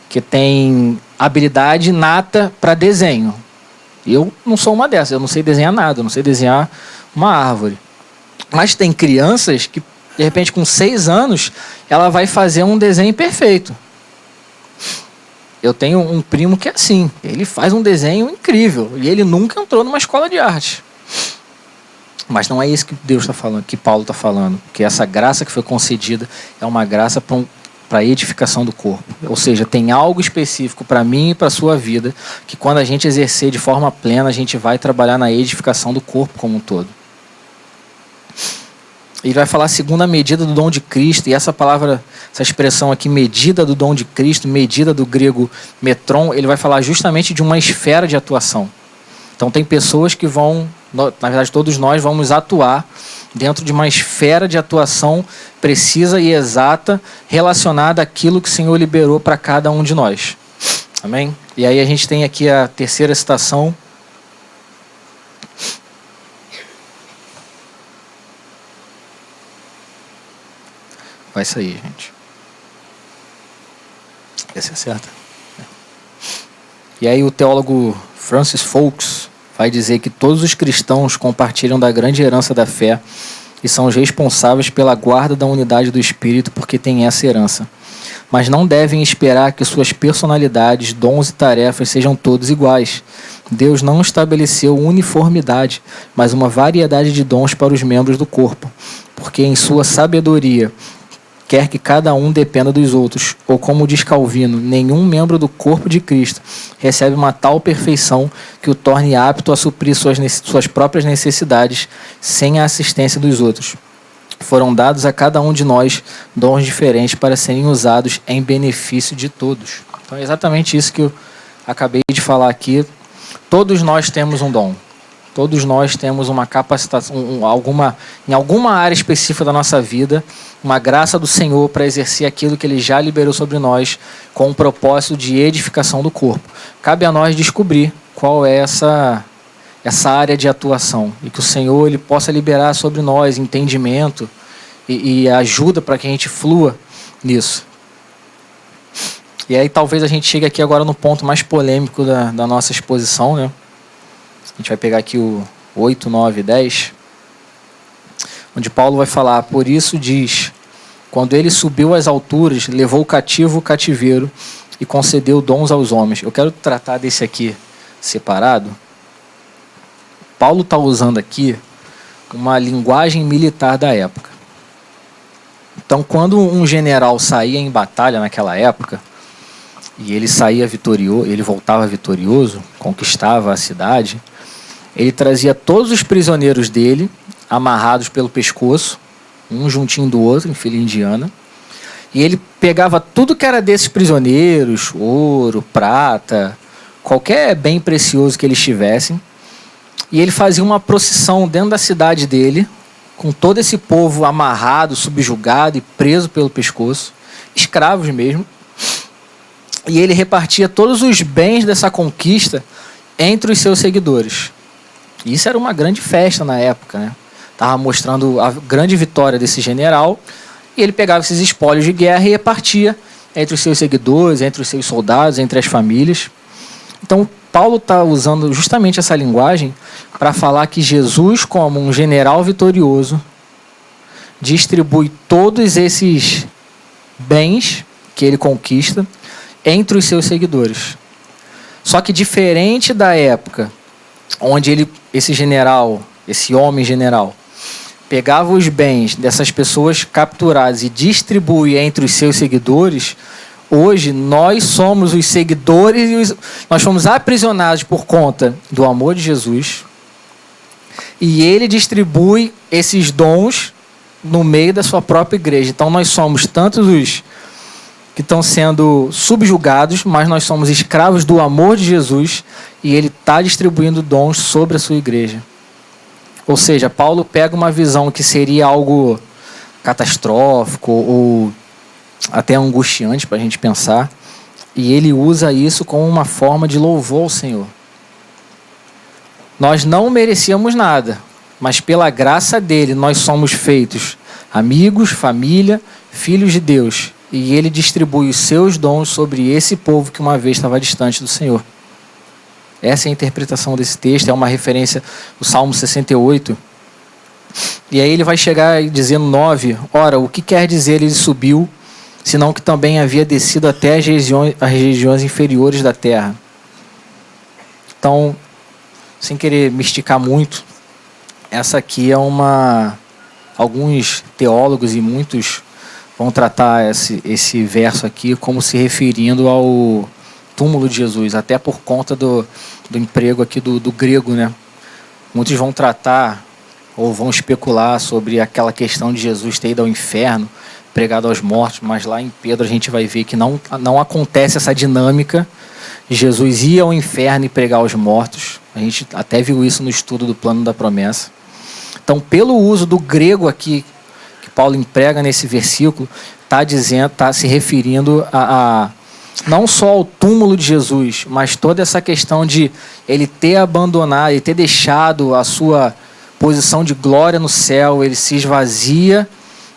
que têm habilidade inata para desenho. Eu não sou uma dessas, eu não sei desenhar nada, eu não sei desenhar uma árvore. Mas tem crianças que, de repente, com 6 anos, ela vai fazer um desenho perfeito. Eu tenho um primo que é assim, ele faz um desenho incrível e ele nunca entrou numa escola de arte. Mas não é isso que Deus está falando, que Paulo está falando, que essa graça que foi concedida é uma graça para a edificação do corpo. Ou seja, tem algo específico para mim e para a sua vida, que quando a gente exercer de forma plena, a gente vai trabalhar na edificação do corpo como um todo. Ele vai falar segundo a medida do dom de Cristo, e essa palavra, essa expressão aqui, medida do dom de Cristo, medida do grego metron, ele vai falar justamente de uma esfera de atuação. Então tem pessoas que vão, na verdade todos nós vamos atuar dentro de uma esfera de atuação precisa e exata relacionada àquilo que o Senhor liberou para cada um de nós. Amém? E aí a gente tem aqui a terceira citação. Vai sair, gente. Essa é certa. E aí o teólogo Francis Foulkes vai dizer que todos os cristãos compartilham da grande herança da fé e são os responsáveis pela guarda da unidade do Espírito, porque têm essa herança. Mas não devem esperar que suas personalidades, dons e tarefas sejam todos iguais. Deus não estabeleceu uniformidade, mas uma variedade de dons para os membros do corpo, porque em sua sabedoria quer que cada um dependa dos outros, ou como diz Calvino, nenhum membro do corpo de Cristo recebe uma tal perfeição que o torne apto a suprir suas próprias necessidades sem a assistência dos outros. Foram dados a cada um de nós dons diferentes para serem usados em benefício de todos. Então é exatamente isso que eu acabei de falar aqui. Todos nós temos um dom. Todos nós temos uma capacitação, em alguma área específica da nossa vida, uma graça do Senhor para exercer aquilo que Ele já liberou sobre nós com o propósito de edificação do corpo. Cabe a nós descobrir qual é essa área de atuação e que o Senhor ele possa liberar sobre nós entendimento e ajuda para que a gente flua nisso. E aí talvez a gente chegue aqui agora no ponto mais polêmico da nossa exposição, né? A gente vai pegar aqui o 8, 9 e 10, onde Paulo vai falar: por isso diz, quando ele subiu às alturas, levou cativo o cativeiro e concedeu dons aos homens. Eu quero tratar desse aqui separado. Paulo está usando aqui uma linguagem militar da época. Então, quando um general saía em batalha naquela época, e ele saía vitorioso, ele voltava vitorioso, conquistava a cidade, ele trazia todos os prisioneiros dele, amarrados pelo pescoço, um juntinho do outro, em fila indiana, e ele pegava tudo que era desses prisioneiros, ouro, prata, qualquer bem precioso que eles tivessem, e ele fazia uma procissão dentro da cidade dele, com todo esse povo amarrado, subjugado e preso pelo pescoço, escravos mesmo, e ele repartia todos os bens dessa conquista entre os seus seguidores. Isso era uma grande festa na época, né? Estava mostrando a grande vitória desse general, e ele pegava esses espólios de guerra e repartia entre os seus seguidores, entre os seus soldados, entre as famílias. Então, Paulo está usando justamente essa linguagem para falar que Jesus, como um general vitorioso, distribui todos esses bens que ele conquista entre os seus seguidores. Só que diferente da época onde esse general, esse homem general, pegava os bens dessas pessoas capturadas e distribuía entre os seus seguidores, hoje nós somos os seguidores e nós fomos aprisionados por conta do amor de Jesus, e ele distribui esses dons no meio da sua própria igreja. Então nós somos tanto os que estão sendo subjugados, mas nós somos escravos do amor de Jesus, e ele está distribuindo dons sobre a sua igreja. Ou seja, Paulo pega uma visão que seria algo catastrófico ou até angustiante para a gente pensar, e ele usa isso como uma forma de louvor ao Senhor. Nós não merecíamos nada, mas pela graça dele nós somos feitos amigos, família, filhos de Deus, e ele distribui os seus dons sobre esse povo que uma vez estava distante do Senhor. Essa é a interpretação desse texto, é uma referência ao Salmo 68. E aí ele vai chegar e dizer no 9, ora, o que quer dizer ele subiu, senão que também havia descido até as regiões inferiores da terra. Então, sem querer me esticar muito, essa aqui é alguns teólogos e muitos vão tratar esse verso aqui como se referindo ao túmulo de Jesus, até por conta do emprego aqui do grego, né? Muitos vão tratar ou vão especular sobre aquela questão de Jesus ter ido ao inferno, pregado aos mortos, mas lá em Pedro a gente vai ver que não acontece essa dinâmica. Jesus ia ao inferno e pregar aos mortos. A gente até viu isso no estudo do plano da promessa. Então, pelo uso do grego aqui, que Paulo emprega nesse versículo, está se referindo a não só ao túmulo de Jesus, mas toda essa questão de ele ter abandonado, ele ter deixado a sua posição de glória no céu, ele se esvazia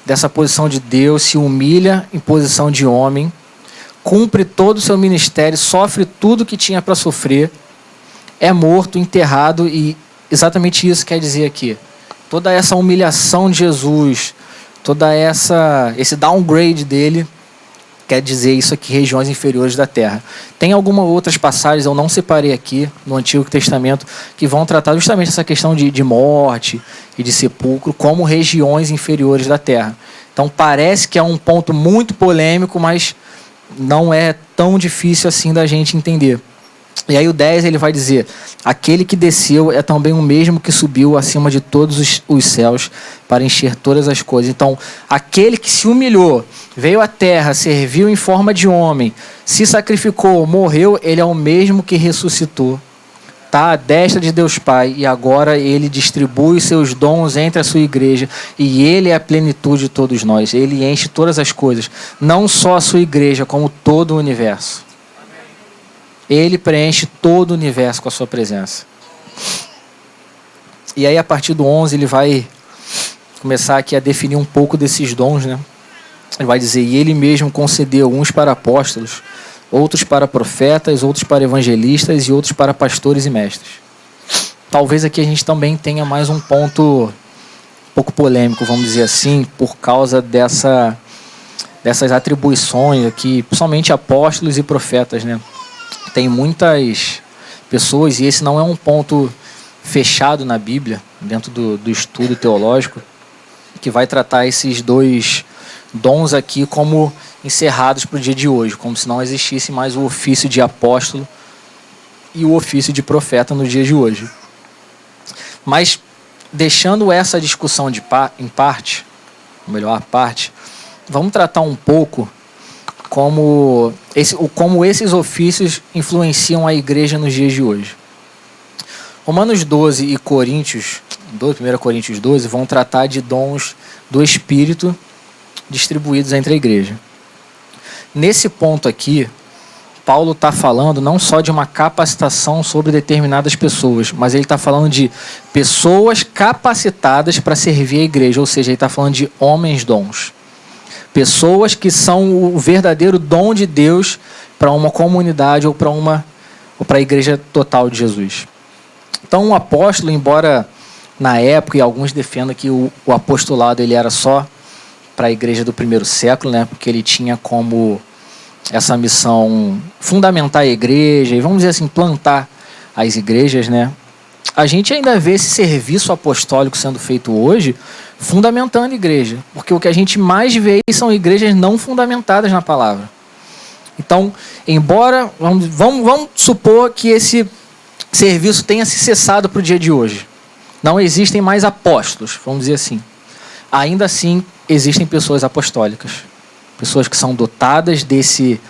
dessa posição de Deus, se humilha em posição de homem, cumpre todo o seu ministério, sofre tudo que tinha para sofrer, é morto, enterrado, e exatamente isso quer dizer aqui. toda essa humilhação de Jesus, esse downgrade dele, quer dizer isso aqui, regiões inferiores da terra. Tem algumas outras passagens, eu não separei aqui, no Antigo Testamento, que vão tratar justamente essa questão de morte e de sepulcro como regiões inferiores da terra. Então parece que é um ponto muito polêmico, mas não é tão difícil assim da gente entender. E aí o 10 ele vai dizer: aquele que desceu é também o mesmo que subiu acima de todos os céus para encher todas as coisas. Então, aquele que se humilhou, veio à terra, serviu em forma de homem, se sacrificou, morreu, ele é o mesmo que ressuscitou. Está à destra de Deus Pai, e agora ele distribui os seus dons entre a sua igreja, e ele é a plenitude de todos nós. Ele enche todas as coisas, não só a sua igreja, como todo o universo. Ele preenche todo o universo com a sua presença. E aí, a partir do 11, ele vai começar aqui a definir um pouco desses dons, né? Ele vai dizer: e ele mesmo concedeu uns para apóstolos, outros para profetas, outros para evangelistas e outros para pastores e mestres. Talvez aqui a gente também tenha mais um ponto um pouco polêmico, vamos dizer assim, por causa dessas atribuições aqui, principalmente apóstolos e profetas, né? Tem muitas pessoas, e esse não é um ponto fechado na Bíblia, dentro do estudo teológico, que vai tratar esses dois dons aqui como encerrados para o dia de hoje, como se não existisse mais o ofício de apóstolo e o ofício de profeta no dia de hoje. Mas, deixando essa discussão em parte, ou melhor, a parte, vamos tratar um pouco como esses ofícios influenciam a igreja nos dias de hoje. Romanos 12 e 1 Coríntios 12 vão tratar de dons do Espírito distribuídos entre a igreja. Nesse ponto aqui, Paulo está falando não só de uma capacitação sobre determinadas pessoas, mas ele está falando de pessoas capacitadas para servir a igreja, ou seja, ele está falando de homens dons. Pessoas que são o verdadeiro dom de Deus para uma comunidade ou para a igreja total de Jesus. Então, o apóstolo, embora na época, e alguns defendam que o apostolado ele era só para a igreja do primeiro século, né, porque ele tinha como essa missão fundamentar a igreja e, vamos dizer assim, plantar as igrejas, né? A gente ainda vê esse serviço apostólico sendo feito hoje, fundamentando a igreja, porque o que a gente mais vê são igrejas não fundamentadas na palavra. Então, embora, vamos supor que esse serviço tenha se cessado para o dia de hoje, não existem mais apóstolos, vamos dizer assim. Ainda assim, existem pessoas apostólicas, pessoas que são dotadas desse...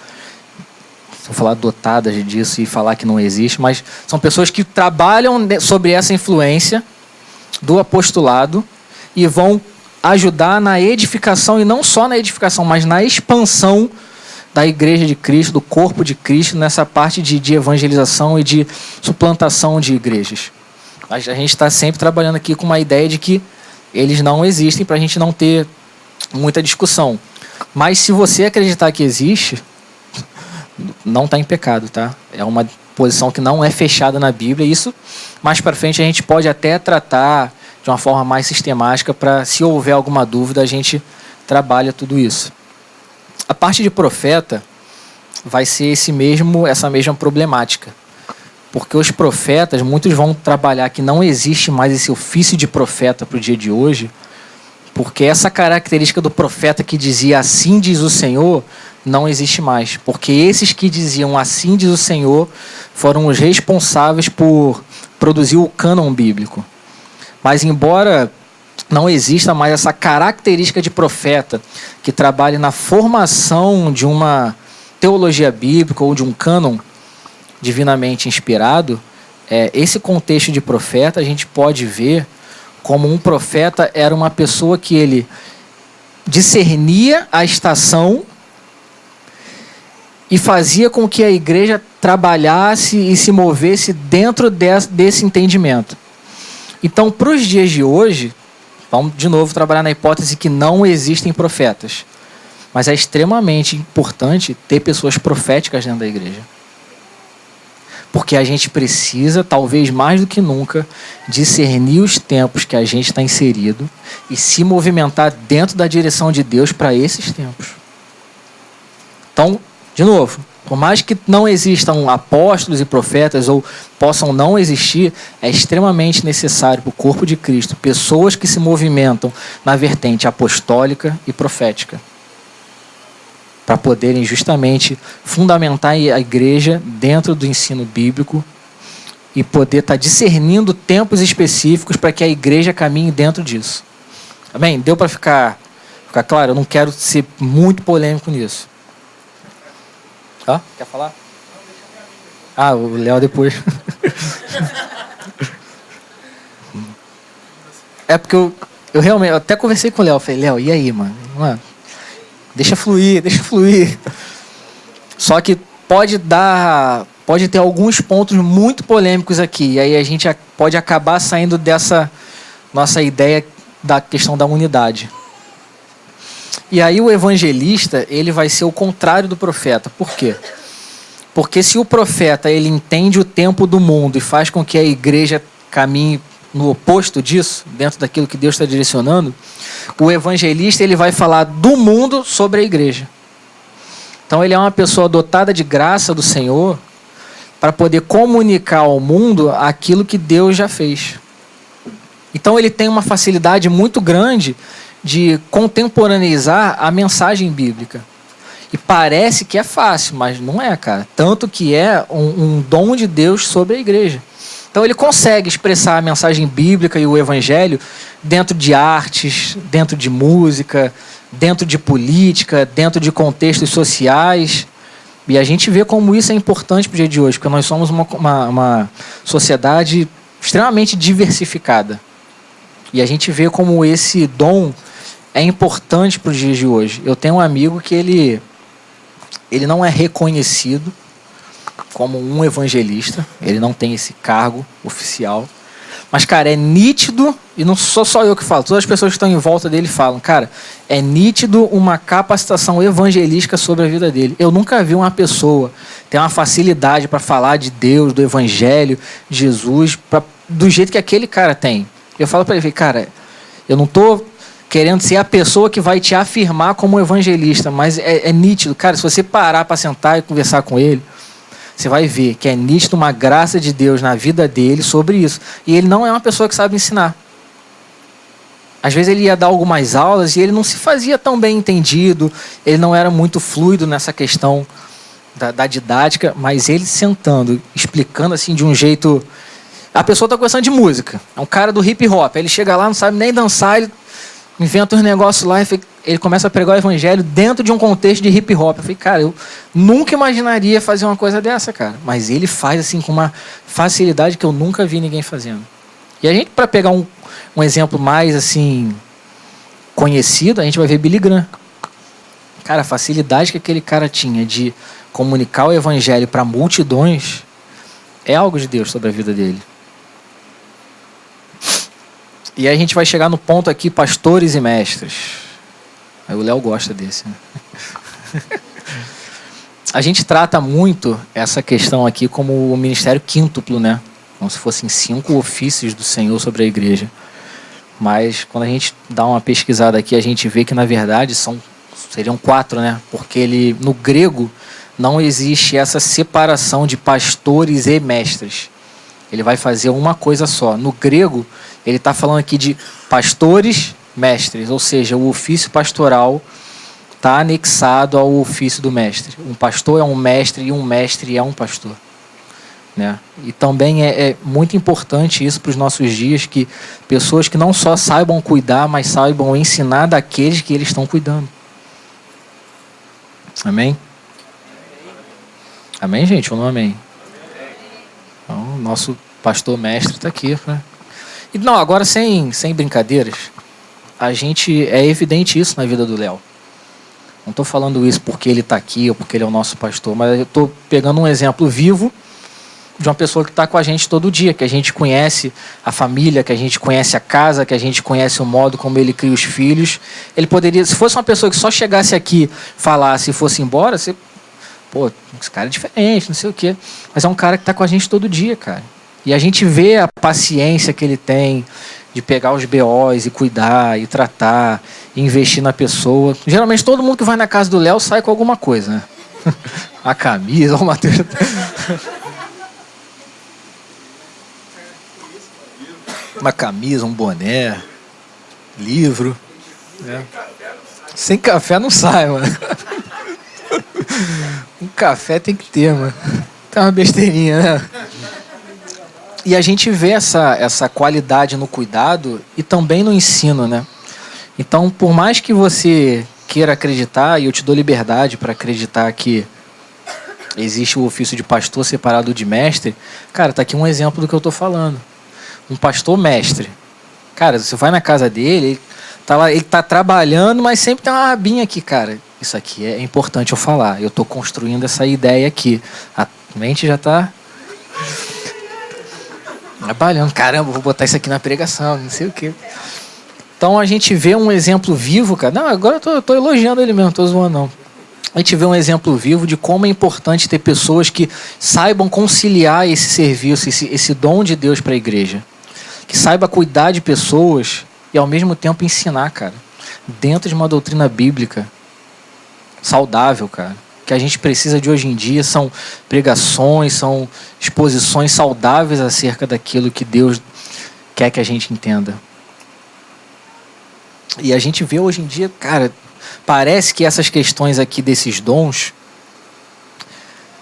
Vou falar dotadas disso e falar que não existe, mas são pessoas que trabalham sobre essa influência do apostolado e vão ajudar na edificação, e não só na edificação, mas na expansão da igreja de Cristo, do corpo de Cristo, nessa parte de evangelização e de suplantação de igrejas. Mas a gente está sempre trabalhando aqui com uma ideia de que eles não existem, para a gente não ter muita discussão. Mas se você acreditar que existe, não está em pecado, tá? É uma posição que não é fechada na Bíblia. Isso, mais para frente, a gente pode até tratar de uma forma mais sistemática para, se houver alguma dúvida, a gente trabalha tudo isso. A parte de profeta vai ser essa mesma problemática. Porque os profetas, muitos vão trabalhar que não existe mais esse ofício de profeta para o dia de hoje, porque essa característica do profeta que dizia assim diz o Senhor não existe mais. Porque esses que diziam assim diz o Senhor foram os responsáveis por produzir o cânon bíblico. Mas embora não exista mais essa característica de profeta que trabalhe na formação de uma teologia bíblica ou de um cânon divinamente inspirado, esse contexto de profeta a gente pode ver como um profeta era uma pessoa que ele discernia a estação e fazia com que a igreja trabalhasse e se movesse dentro desse entendimento. Então, para os dias de hoje, vamos de novo trabalhar na hipótese que não existem profetas, mas é extremamente importante ter pessoas proféticas dentro da igreja. Porque a gente precisa, talvez mais do que nunca, discernir os tempos que a gente está inserido e se movimentar dentro da direção de Deus para esses tempos. Então, de novo, por mais que não existam apóstolos e profetas ou possam não existir, é extremamente necessário para o corpo de Cristo pessoas que se movimentam na vertente apostólica e profética, para poderem justamente fundamentar a igreja dentro do ensino bíblico e poder estar discernindo tempos específicos para que a igreja caminhe dentro disso. Amém? Deu para ficar claro? Eu não quero ser muito polêmico nisso. Quer falar? O Léo depois. É porque eu realmente, eu até conversei com o Léo, eu falei, Léo, e aí, mano? Deixa fluir. Só que pode ter alguns pontos muito polêmicos aqui, e aí a gente pode acabar saindo dessa nossa ideia da questão da unidade. E aí o evangelista, ele vai ser o contrário do profeta. Por quê? Porque se o profeta, ele entende o tempo do mundo e faz com que a igreja caminhe no oposto disso, dentro daquilo que Deus está direcionando, o evangelista, ele vai falar do mundo sobre a igreja. Então ele é uma pessoa dotada de graça do Senhor para poder comunicar ao mundo aquilo que Deus já fez. Então ele tem uma facilidade muito grande de contemporaneizar a mensagem bíblica. E parece que é fácil, mas não é, cara. Tanto que é um dom de Deus sobre a igreja. Então ele consegue expressar a mensagem bíblica e o evangelho dentro de artes, dentro de música, dentro de política, dentro de contextos sociais. E a gente vê como isso é importante para o dia de hoje, porque nós somos uma sociedade extremamente diversificada. E a gente vê como esse dom é importante para os dias de hoje. Eu tenho um amigo que ele não é reconhecido como um evangelista, ele não tem esse cargo oficial, mas, cara, é nítido, e não sou só eu que falo, todas as pessoas que estão em volta dele falam, cara, é nítido uma capacitação evangelística sobre a vida dele. Eu nunca vi uma pessoa ter uma facilidade para falar de Deus, do evangelho, de Jesus, do jeito que aquele cara tem. Eu falo para ele, cara, eu não estou querendo ser a pessoa que vai te afirmar como evangelista, mas é nítido. Cara, se você parar para sentar e conversar com ele, você vai ver que é nítido uma graça de Deus na vida dele sobre isso. E ele não é uma pessoa que sabe ensinar. Às vezes ele ia dar algumas aulas e ele não se fazia tão bem entendido, ele não era muito fluido nessa questão da didática, mas ele sentando, explicando assim de um jeito... A pessoa está conversando de música, é um cara do hip hop, ele chega lá, não sabe nem dançar, ele inventa uns negócios lá, ele começa a pregar o evangelho dentro de um contexto de hip hop. Eu falei, cara, eu nunca imaginaria fazer uma coisa dessa, cara. Mas ele faz assim com uma facilidade que eu nunca vi ninguém fazendo. E a gente, para pegar um exemplo mais assim conhecido, a gente vai ver Billy Graham. Cara, a facilidade que aquele cara tinha de comunicar o evangelho para multidões é algo de Deus sobre a vida dele. E aí a gente vai chegar no ponto aqui, pastores e mestres. Aí o Léo gosta desse, né? A gente trata muito essa questão aqui como o ministério quíntuplo, né? Como se fossem 5 ofícios do Senhor sobre a igreja. Mas quando a gente dá uma pesquisada aqui, a gente vê que na verdade seriam 4, né? Porque no grego não existe essa separação de pastores e mestres. Ele vai fazer uma coisa só. No grego, ele está falando aqui de pastores, mestres, ou seja, o ofício pastoral está anexado ao ofício do mestre. Um pastor é um mestre e um mestre é um pastor, né? E também é muito importante isso para os nossos dias, que pessoas que não só saibam cuidar, mas saibam ensinar daqueles que eles estão cuidando. Amém? Amém, gente? Ou não amém? Então, o nosso pastor mestre está aqui. Né? E não, agora sem brincadeiras, é evidente isso na vida do Léo. Não estou falando isso porque ele está aqui ou porque ele é o nosso pastor, mas eu estou pegando um exemplo vivo de uma pessoa que está com a gente todo dia, que a gente conhece a família, que a gente conhece a casa, que a gente conhece o modo como ele cria os filhos. Ele poderia, se fosse uma pessoa que só chegasse aqui, falasse e fosse embora, você Pô, esse cara é diferente, não sei o quê. Mas é um cara que está com a gente todo dia, cara. E a gente vê a paciência que ele tem de pegar os BOs e cuidar, e tratar, e investir na pessoa. Geralmente todo mundo que vai na casa do Léo sai com alguma coisa, né? A camisa, o material. Uma camisa, um boné, livro. É. Sem café não sai, mano. Um café tem que ter, mano. Tá uma besteirinha, né? E a gente vê essa qualidade no cuidado e também no ensino, né? Então, por mais que você queira acreditar, e eu te dou liberdade para acreditar que existe o ofício de pastor separado de mestre, cara, tá aqui um exemplo do que eu tô falando. Um pastor mestre. Cara, você vai na casa dele, ele tá trabalhando, mas sempre tem uma rabinha aqui, cara. Isso aqui é importante eu falar. Eu tô construindo essa ideia aqui. A mente já tá trabalhando. Caramba, vou botar isso aqui na pregação, não sei o quê. Então a gente vê um exemplo vivo, cara. Não, agora eu tô elogiando ele mesmo, não tô zoando não. A gente vê um exemplo vivo de como é importante ter pessoas que saibam conciliar esse serviço, esse dom de Deus para a igreja. Que saiba cuidar de pessoas e ao mesmo tempo ensinar, cara. Dentro de uma doutrina bíblica saudável, cara. Que a gente precisa de hoje em dia são pregações, são exposições saudáveis acerca daquilo que Deus quer que a gente entenda. E a gente vê hoje em dia, cara, parece que essas questões aqui desses dons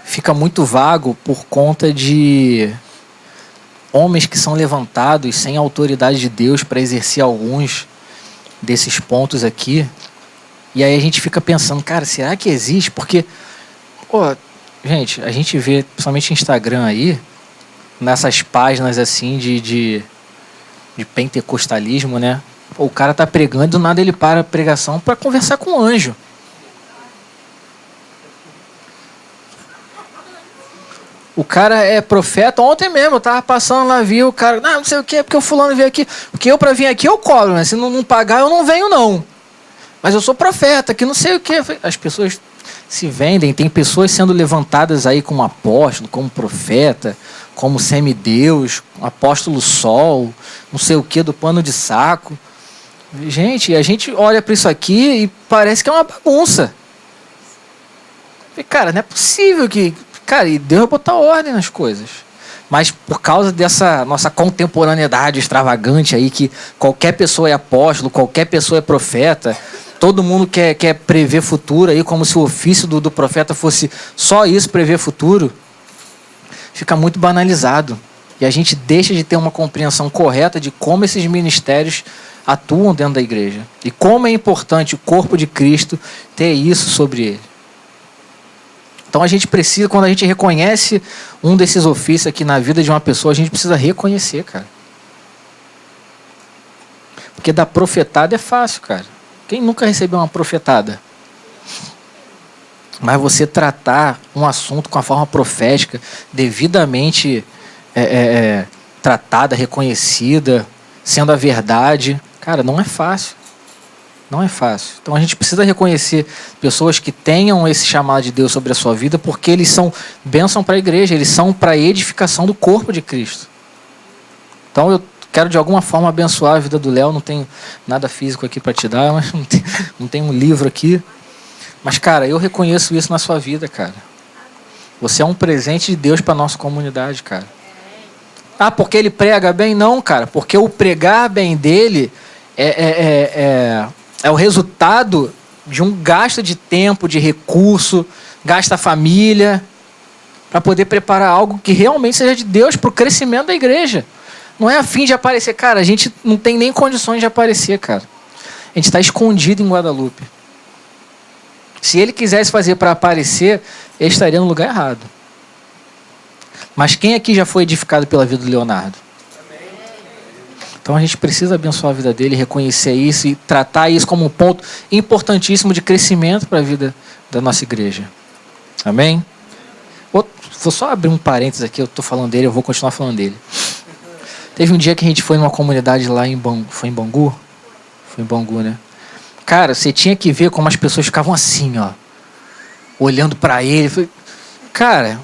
fica muito vago por conta de homens que são levantados sem a autoridade de Deus para exercer alguns desses pontos aqui. E aí a gente fica pensando, cara, será que existe? Porque, pô, gente, a gente vê, principalmente no Instagram aí, nessas páginas assim de pentecostalismo, né? Pô, o cara tá pregando e do nada ele para a pregação para conversar com o anjo. O cara é profeta. Ontem mesmo eu tava passando lá, vi o cara, não sei o que, porque o fulano veio aqui. Porque eu, para vir aqui, eu cobro, né? Se não pagar, eu não venho, não. Mas eu sou profeta, que não sei o que. As pessoas se vendem, tem pessoas sendo levantadas aí como apóstolo, como profeta, como semideus, apóstolo sol, não sei o que, do pano de saco. Gente, a gente olha para isso aqui e parece que é uma bagunça. E, cara, não é possível que... Cara, e Deus vai botar ordem nas coisas. Mas por causa dessa nossa contemporaneidade extravagante aí, que qualquer pessoa é apóstolo, qualquer pessoa é profeta, todo mundo quer prever futuro aí, como se o ofício do profeta fosse só isso, prever futuro, fica muito banalizado. E a gente deixa de ter uma compreensão correta de como esses ministérios atuam dentro da igreja. E como é importante o corpo de Cristo ter isso sobre ele. Então a gente precisa, quando a gente reconhece um desses ofícios aqui na vida de uma pessoa, a gente precisa reconhecer, cara. Porque dar profetada é fácil, cara. Quem nunca recebeu uma profetada? Mas você tratar um assunto com a forma profética, devidamente tratada, reconhecida, sendo a verdade, cara, não é fácil. Não é fácil. Então a gente precisa reconhecer pessoas que tenham esse chamado de Deus sobre a sua vida, porque eles são bênção para a igreja, eles são para a edificação do corpo de Cristo. Então eu quero de alguma forma abençoar a vida do Léo, não tenho nada físico aqui para te dar, mas não tem um livro aqui. Mas, cara, eu reconheço isso na sua vida, cara. Você é um presente de Deus para a nossa comunidade, cara. Ah, porque ele prega bem? Não, cara, porque o pregar bem dele é o resultado de um gasto de tempo, de recurso, gasta a família, para poder preparar algo que realmente seja de Deus para o crescimento da igreja. Não é a fim de aparecer. Cara, a gente não tem nem condições de aparecer, cara. A gente está escondido em Guadalupe. Se ele quisesse fazer para aparecer, ele estaria no lugar errado. Mas quem aqui já foi edificado pela vida do Leonardo? Então a gente precisa abençoar a vida dele, reconhecer isso e tratar isso como um ponto importantíssimo de crescimento para a vida da nossa igreja. Amém? Vou só abrir um parênteses aqui, eu estou falando dele, eu vou continuar falando dele. Teve um dia que a gente foi numa comunidade lá em Bangu. Foi em Bangu? Foi em Bangu, né? Cara, você tinha que ver como as pessoas ficavam assim, ó. olhando para ele. Falei, cara,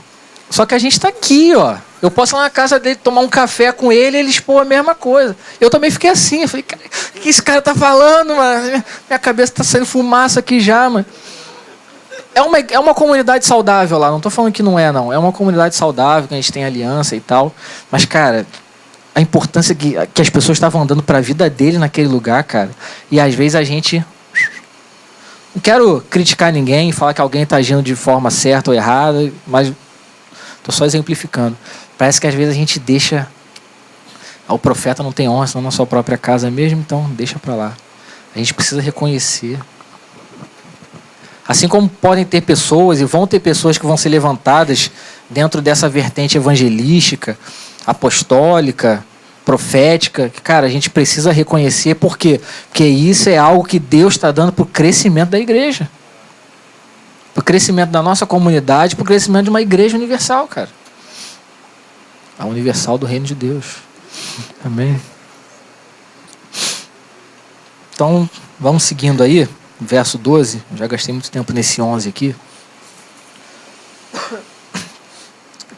só que a gente está aqui, ó. Eu posso ir lá na casa dele tomar um café com ele e ele expor a mesma coisa. Eu também fiquei assim. Eu falei, cara, o que esse cara tá falando, mano? Minha cabeça tá saindo fumaça aqui já, mano. É uma comunidade saudável lá. Não tô falando que não é, não. É uma comunidade saudável, que a gente tem aliança e tal. Mas, cara, a importância que as pessoas estavam dando para a vida dele naquele lugar, cara. E às vezes a gente... Não quero criticar ninguém, falar que alguém está agindo de forma certa ou errada, mas estou só exemplificando. Parece que às vezes a gente deixa... O profeta não tem honra, senão na sua própria casa mesmo, então deixa para lá. A gente precisa reconhecer. Assim como podem ter pessoas, e vão ter pessoas que vão ser levantadas dentro dessa vertente evangelística, apostólica, profética, que, cara, a gente precisa reconhecer. Por quê? Porque isso é algo que Deus está dando para o crescimento da igreja. Para o crescimento da nossa comunidade, para o crescimento de uma igreja universal, cara. A universal do reino de Deus. Amém? Então, vamos seguindo aí. Verso 12. Já gastei muito tempo nesse 11 aqui.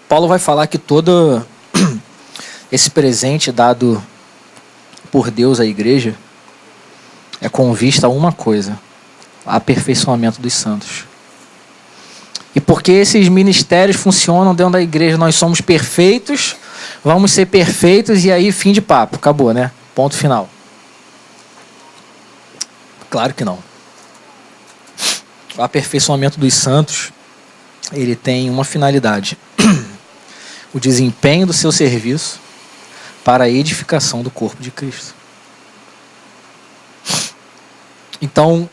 Paulo vai falar que todo esse presente dado por Deus à igreja é com vista a uma coisa: aperfeiçoamento dos santos. E porque esses ministérios funcionam dentro da igreja, nós somos perfeitos, vamos ser perfeitos e aí fim de papo, acabou, né? Ponto final. Claro que não. O aperfeiçoamento dos santos, ele tem uma finalidade: o desempenho do seu serviço para a edificação do corpo de Cristo. Então,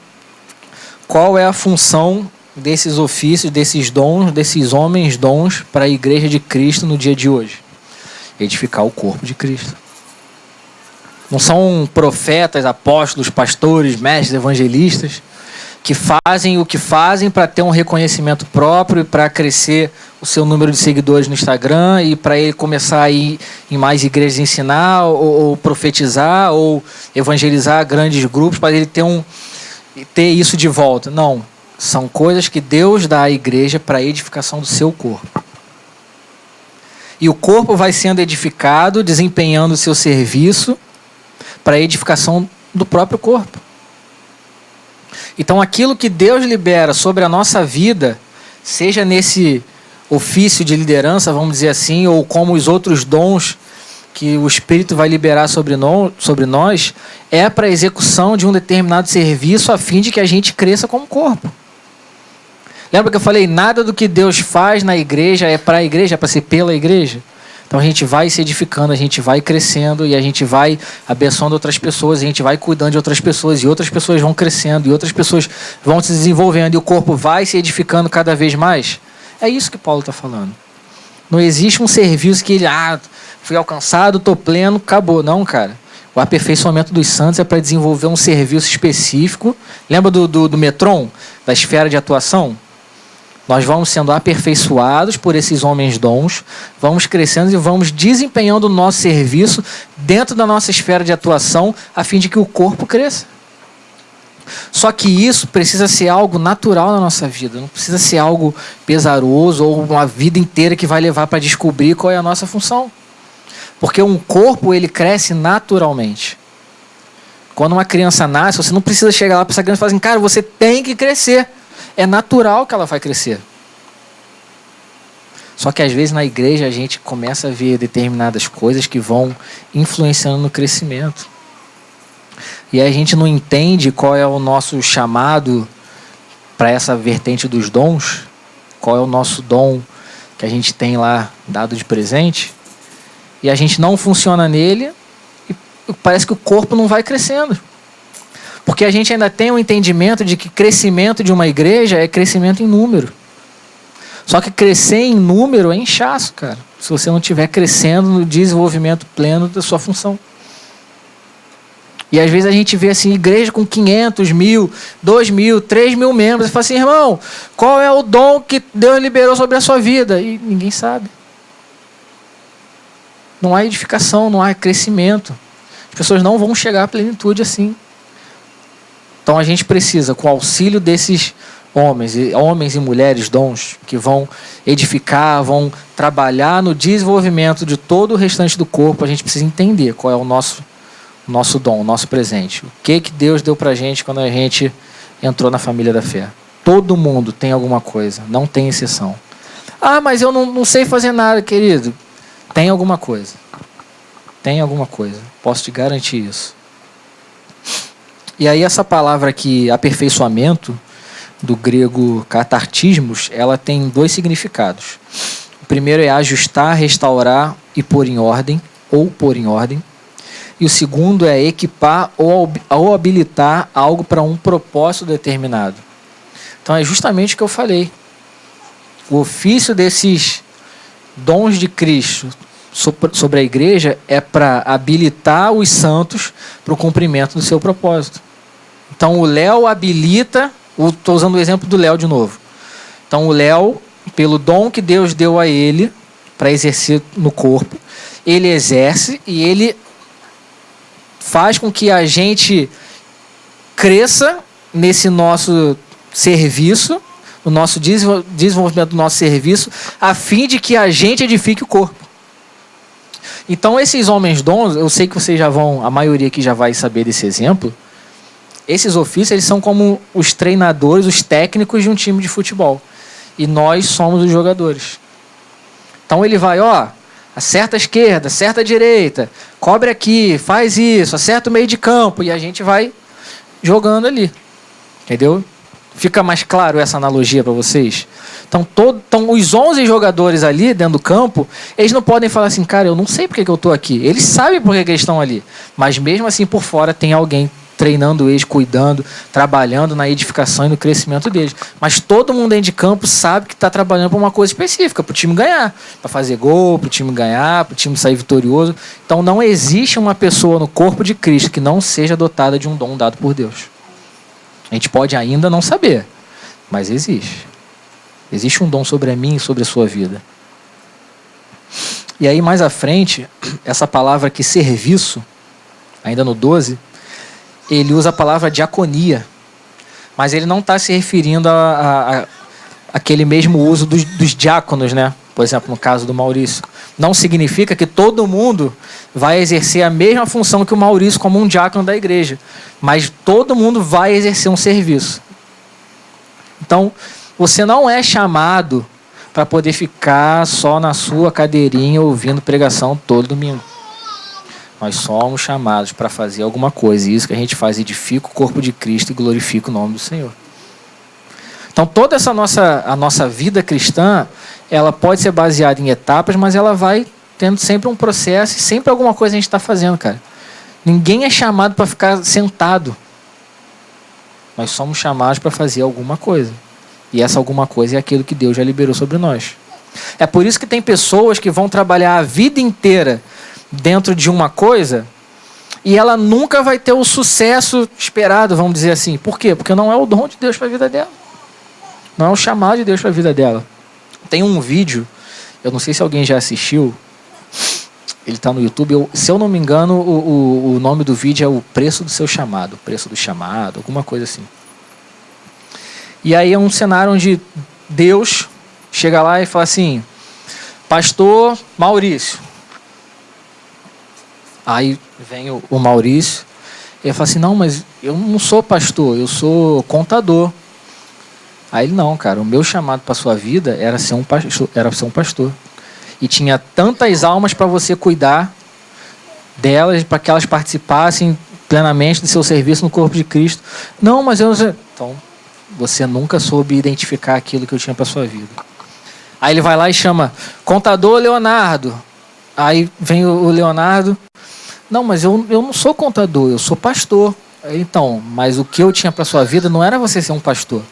qual é a função desses ofícios, desses dons, desses homens dons para a igreja de Cristo no dia de hoje? Edificar o corpo de Cristo. Não são profetas, apóstolos, pastores, mestres, evangelistas que fazem o que fazem para ter um reconhecimento próprio, para crescer o seu número de seguidores no Instagram e para ele começar a ir em mais igrejas ensinar ou profetizar ou evangelizar grandes grupos para ele ter isso de volta. Não, são coisas que Deus dá à igreja para a edificação do seu corpo. E o corpo vai sendo edificado, desempenhando o seu serviço para a edificação do próprio corpo. Então, aquilo que Deus libera sobre a nossa vida, seja nesse ofício de liderança, vamos dizer assim, ou como os outros dons que o Espírito vai liberar sobre nós, é para a execução de um determinado serviço a fim de que a gente cresça como corpo. Lembra que eu falei, nada do que Deus faz na igreja é para a igreja, é para ser pela igreja? Então a gente vai se edificando, a gente vai crescendo e a gente vai abençoando outras pessoas, a gente vai cuidando de outras pessoas e outras pessoas vão crescendo e outras pessoas vão se desenvolvendo e o corpo vai se edificando cada vez mais. É isso que Paulo está falando. Não existe um serviço que ele, fui alcançado, estou pleno, acabou. Não, cara. O aperfeiçoamento dos santos é para desenvolver um serviço específico. Lembra do Metron, da esfera de atuação? Nós vamos sendo aperfeiçoados por esses homens dons, vamos crescendo e vamos desempenhando o nosso serviço dentro da nossa esfera de atuação, a fim de que o corpo cresça. Só que isso precisa ser algo natural na nossa vida, não precisa ser algo pesaroso ou uma vida inteira que vai levar para descobrir qual é a nossa função. Porque um corpo, ele cresce naturalmente. Quando uma criança nasce, você não precisa chegar lá para essa criança e falar assim, cara, você tem que crescer. É natural que ela vai crescer. Só que às vezes na igreja a gente começa a ver determinadas coisas que vão influenciando no crescimento. E aí a gente não entende qual é o nosso chamado para essa vertente dos dons, qual é o nosso dom que a gente tem lá dado de presente, e a gente não funciona nele e parece que o corpo não vai crescendo. Porque a gente ainda tem um entendimento de que crescimento de uma igreja é crescimento em número. Só que crescer em número é inchaço, cara. Se você não estiver crescendo no desenvolvimento pleno da sua função. E às vezes a gente vê assim, igreja com 500, 1.000, 2.000, 3.000 membros. E fala assim, irmão, qual é o dom que Deus liberou sobre a sua vida? E ninguém sabe. Não há edificação, não há crescimento. As pessoas não vão chegar à plenitude assim. Então a gente precisa, com o auxílio desses homens e mulheres, dons, que vão edificar, vão trabalhar no desenvolvimento de todo o restante do corpo. A gente precisa entender qual é o nosso dom, o nosso presente. O que Deus deu pra gente quando a gente entrou na família da fé. Todo mundo tem alguma coisa, não tem exceção. Ah, mas eu não sei fazer nada, querido. Tem alguma coisa. Tem alguma coisa. Posso te garantir isso. E aí essa palavra aqui, aperfeiçoamento, do grego katartismos, ela tem dois significados. O primeiro é ajustar, restaurar e pôr em ordem, ou pôr em ordem. E o segundo é equipar ou habilitar algo para um propósito determinado. Então é justamente o que eu falei. O ofício desses dons de Cristo sobre a igreja é para habilitar os santos para o cumprimento do seu propósito. Então o Léo habilita, estou usando o exemplo do Léo de novo. Então o Léo, pelo dom que Deus deu a ele para exercer no corpo, ele exerce e ele faz com que a gente cresça nesse nosso serviço, no nosso desenvolvimento do nosso serviço, a fim de que a gente edifique o corpo. Então esses homens dons, eu sei que vocês já vão, a maioria aqui já vai saber desse exemplo, esses ofícios eles são como os treinadores, os técnicos de um time de futebol. E nós somos os jogadores. Então ele vai, acerta a esquerda, acerta a direita, cobre aqui, faz isso, acerta o meio de campo, e a gente vai jogando ali. Entendeu? Fica mais claro essa analogia para vocês? Então, os 11 jogadores ali dentro do campo, eles não podem falar assim, cara, eu não sei porque que eu estou aqui. Eles sabem por que eles estão ali. Mas mesmo assim, por fora, tem alguém treinando eles, cuidando, trabalhando na edificação e no crescimento deles. Mas todo mundo dentro de campo sabe que está trabalhando para uma coisa específica, para o time ganhar, para fazer gol, para o time ganhar, para o time sair vitorioso. Então não existe uma pessoa no corpo de Cristo que não seja dotada de um dom dado por Deus. A gente pode ainda não saber, mas existe. Existe um dom sobre a mim e sobre a sua vida. E aí mais à frente, essa palavra aqui, serviço, ainda no 12, ele usa a palavra diaconia, mas ele não está se referindo a aquele mesmo uso dos diáconos, né? Por exemplo, no caso do Maurício. Não significa que todo mundo vai exercer a mesma função que o Maurício como um diácono da igreja, mas todo mundo vai exercer um serviço. Então, você não é chamado para poder ficar só na sua cadeirinha ouvindo pregação todo domingo. Nós somos chamados para fazer alguma coisa. E isso que a gente faz, edifica o corpo de Cristo e glorifica o nome do Senhor. Então toda essa a nossa vida cristã, ela pode ser baseada em etapas, mas ela vai tendo sempre um processo e sempre alguma coisa a gente está fazendo, cara. Ninguém é chamado para ficar sentado. Nós somos chamados para fazer alguma coisa. E essa alguma coisa é aquilo que Deus já liberou sobre nós. É por isso que tem pessoas que vão trabalhar a vida inteira dentro de uma coisa e ela nunca vai ter o sucesso esperado, vamos dizer assim. Por quê? Porque não é o dom de Deus para a vida dela. Não é o chamado de Deus para a vida dela. Tem um vídeo, eu não sei se alguém já assistiu, ele está no YouTube, se eu não me engano, o nome do vídeo é O Preço do Seu Chamado, o Preço do Chamado, alguma coisa assim. E aí é um cenário onde Deus chega lá e fala assim, pastor Maurício. Aí vem o Maurício e ele fala assim, não, mas eu não sou pastor, eu sou contador. Aí ele, não, cara, o meu chamado para a sua vida era ser um pastor. E tinha tantas almas para você cuidar delas, para que elas participassem plenamente do seu serviço no corpo de Cristo. Não, mas eu não sei. Então, você nunca soube identificar aquilo que eu tinha para a sua vida. Aí ele vai lá e chama, contador Leonardo. Aí vem o Leonardo, não, mas eu não sou contador, eu sou pastor. Então, mas o que eu tinha para a sua vida não era você ser um pastor.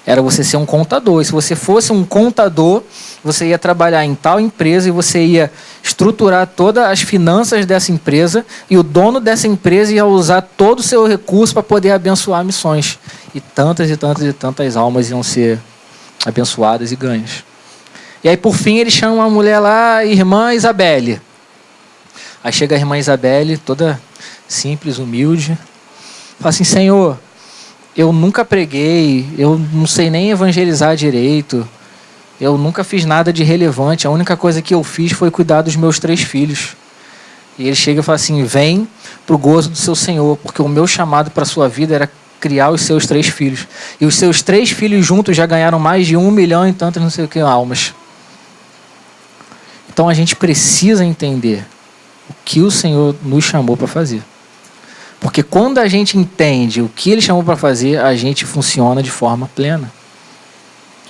Era você ser um contador. E se você fosse um contador, você ia trabalhar em tal empresa e você ia estruturar todas as finanças dessa empresa e o dono dessa empresa ia usar todo o seu recurso para poder abençoar missões. E tantas e tantas e tantas almas iam ser abençoadas e ganhas. E aí, por fim, ele chama uma mulher lá, irmã Isabelle. Aí chega a irmã Isabelle, toda simples, humilde, fala assim, Senhor, eu nunca preguei, eu não sei nem evangelizar direito, eu nunca fiz nada de relevante, a única coisa que eu fiz foi cuidar dos meus 3 filhos. E ele chega e fala assim, vem pro gozo do seu Senhor, porque o meu chamado para a sua vida era criar os seus 3 filhos. E os seus 3 filhos juntos já ganharam mais de 1 milhão e tantas não sei o que almas. Então a gente precisa entender o que o Senhor nos chamou para fazer. Porque quando a gente entende o que Ele chamou para fazer, a gente funciona de forma plena.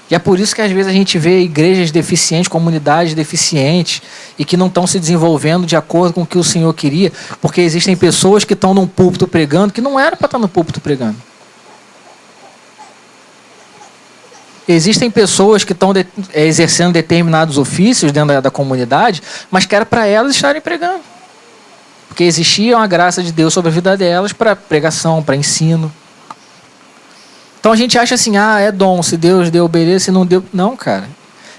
E é por isso que às vezes a gente vê igrejas deficientes, comunidades deficientes, e que não estão se desenvolvendo de acordo com o que o Senhor queria, porque existem pessoas que estão num púlpito pregando, que não era para estar no púlpito pregando. Existem pessoas que estão exercendo determinados ofícios dentro da comunidade, mas que era para elas estarem pregando. Porque existia uma graça de Deus sobre a vida delas para pregação, para ensino. Então a gente acha assim, é dom, se Deus deu, beleza, se não deu... Não, cara.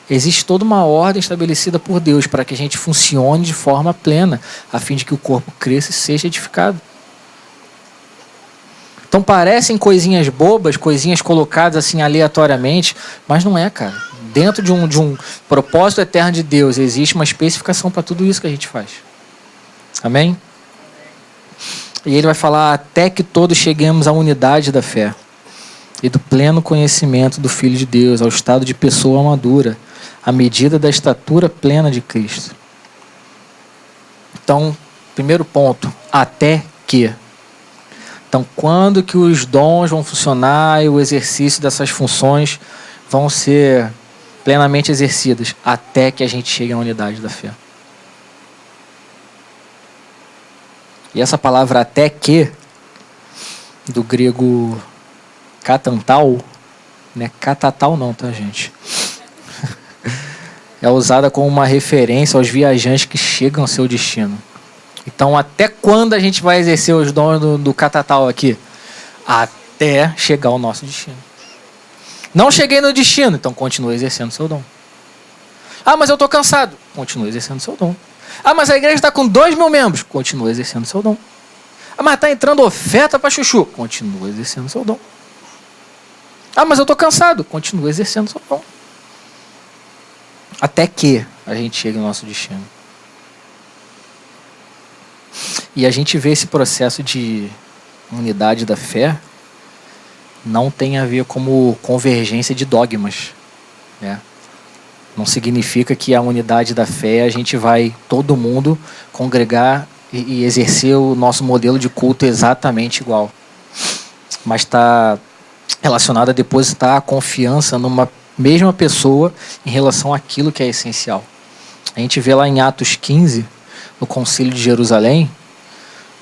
Existe toda uma ordem estabelecida por Deus para que a gente funcione de forma plena, a fim de que o corpo cresça e seja edificado. Então parecem coisinhas bobas, coisinhas colocadas assim aleatoriamente, mas não é, cara. Dentro de um propósito eterno de Deus, existe uma especificação para tudo isso que a gente faz. Amém? E ele vai falar, até que todos cheguemos à unidade da fé e do pleno conhecimento do Filho de Deus, ao estado de pessoa madura, à medida da estatura plena de Cristo. Então, primeiro ponto, até que. Então, quando que os dons vão funcionar e o exercício dessas funções vão ser plenamente exercidas? Até que a gente chegue à unidade da fé. E essa palavra até que, do grego katantal, né? Katatal não, tá, gente? É usada como uma referência aos viajantes que chegam ao seu destino. Então, até quando a gente vai exercer os dons do katatal aqui? Até chegar ao nosso destino. Não cheguei no destino, então continue exercendo o seu dom. Mas eu estou cansado. Continue exercendo o seu dom. Mas a igreja está com 2.000 membros. Continue exercendo o seu dom. Mas está entrando oferta para chuchu. Continue exercendo o seu dom. Mas eu estou cansado. Continue exercendo o seu dom. Até que a gente chegue no nosso destino. E a gente vê esse processo de unidade da fé não tem a ver como convergência de dogmas, né? Não significa que a unidade da fé a gente vai todo mundo congregar e exercer o nosso modelo de culto exatamente igual. Mas está relacionado a depositar a confiança numa mesma pessoa em relação àquilo que é essencial. A gente vê lá em Atos 15, no Concílio de Jerusalém,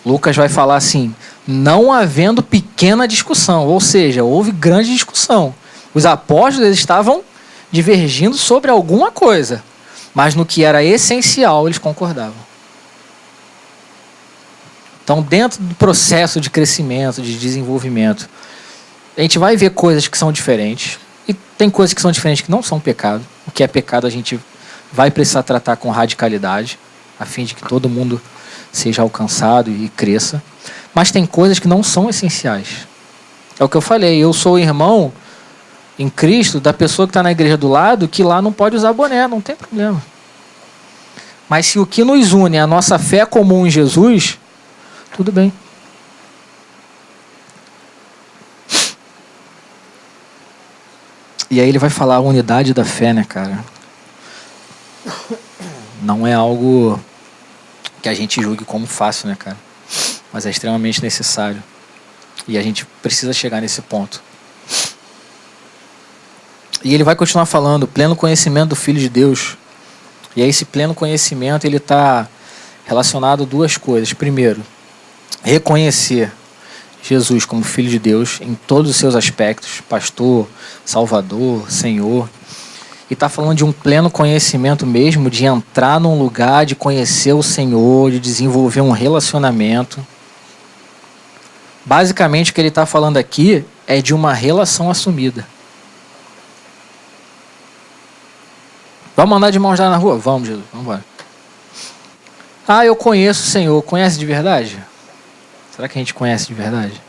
Lucas vai falar assim, não havendo pequena discussão, ou seja, houve grande discussão. Os apóstolos estavam divergindo sobre alguma coisa, mas no que era essencial eles concordavam. Então, dentro do processo de crescimento, de desenvolvimento, a gente vai ver coisas que são diferentes, e tem coisas que são diferentes que não são pecado. O que é pecado a gente vai precisar tratar com radicalidade, a fim de que todo mundo seja alcançado e cresça. Mas tem coisas que não são essenciais. É o que eu falei, eu sou irmão em Cristo da pessoa que está na igreja do lado, que lá não pode usar boné, não tem problema. Mas se o que nos une é a nossa fé comum em Jesus, tudo bem. E aí ele vai falar a unidade da fé, né, cara? Não é algo que a gente julgue como fácil, né, cara? Mas é extremamente necessário. E a gente precisa chegar nesse ponto. E ele vai continuar falando, pleno conhecimento do Filho de Deus. E aí esse pleno conhecimento, ele está relacionado a duas coisas. Primeiro, reconhecer Jesus como Filho de Deus em todos os seus aspectos, pastor, salvador, Senhor. E está falando de um pleno conhecimento mesmo, de entrar num lugar, de conhecer o Senhor, de desenvolver um relacionamento. Basicamente o que ele está falando aqui é de uma relação assumida. Vamos andar de mãos dadas na rua? Vamos, Jesus, vamos embora. Eu conheço o Senhor. Conhece de verdade? Será que a gente conhece de verdade?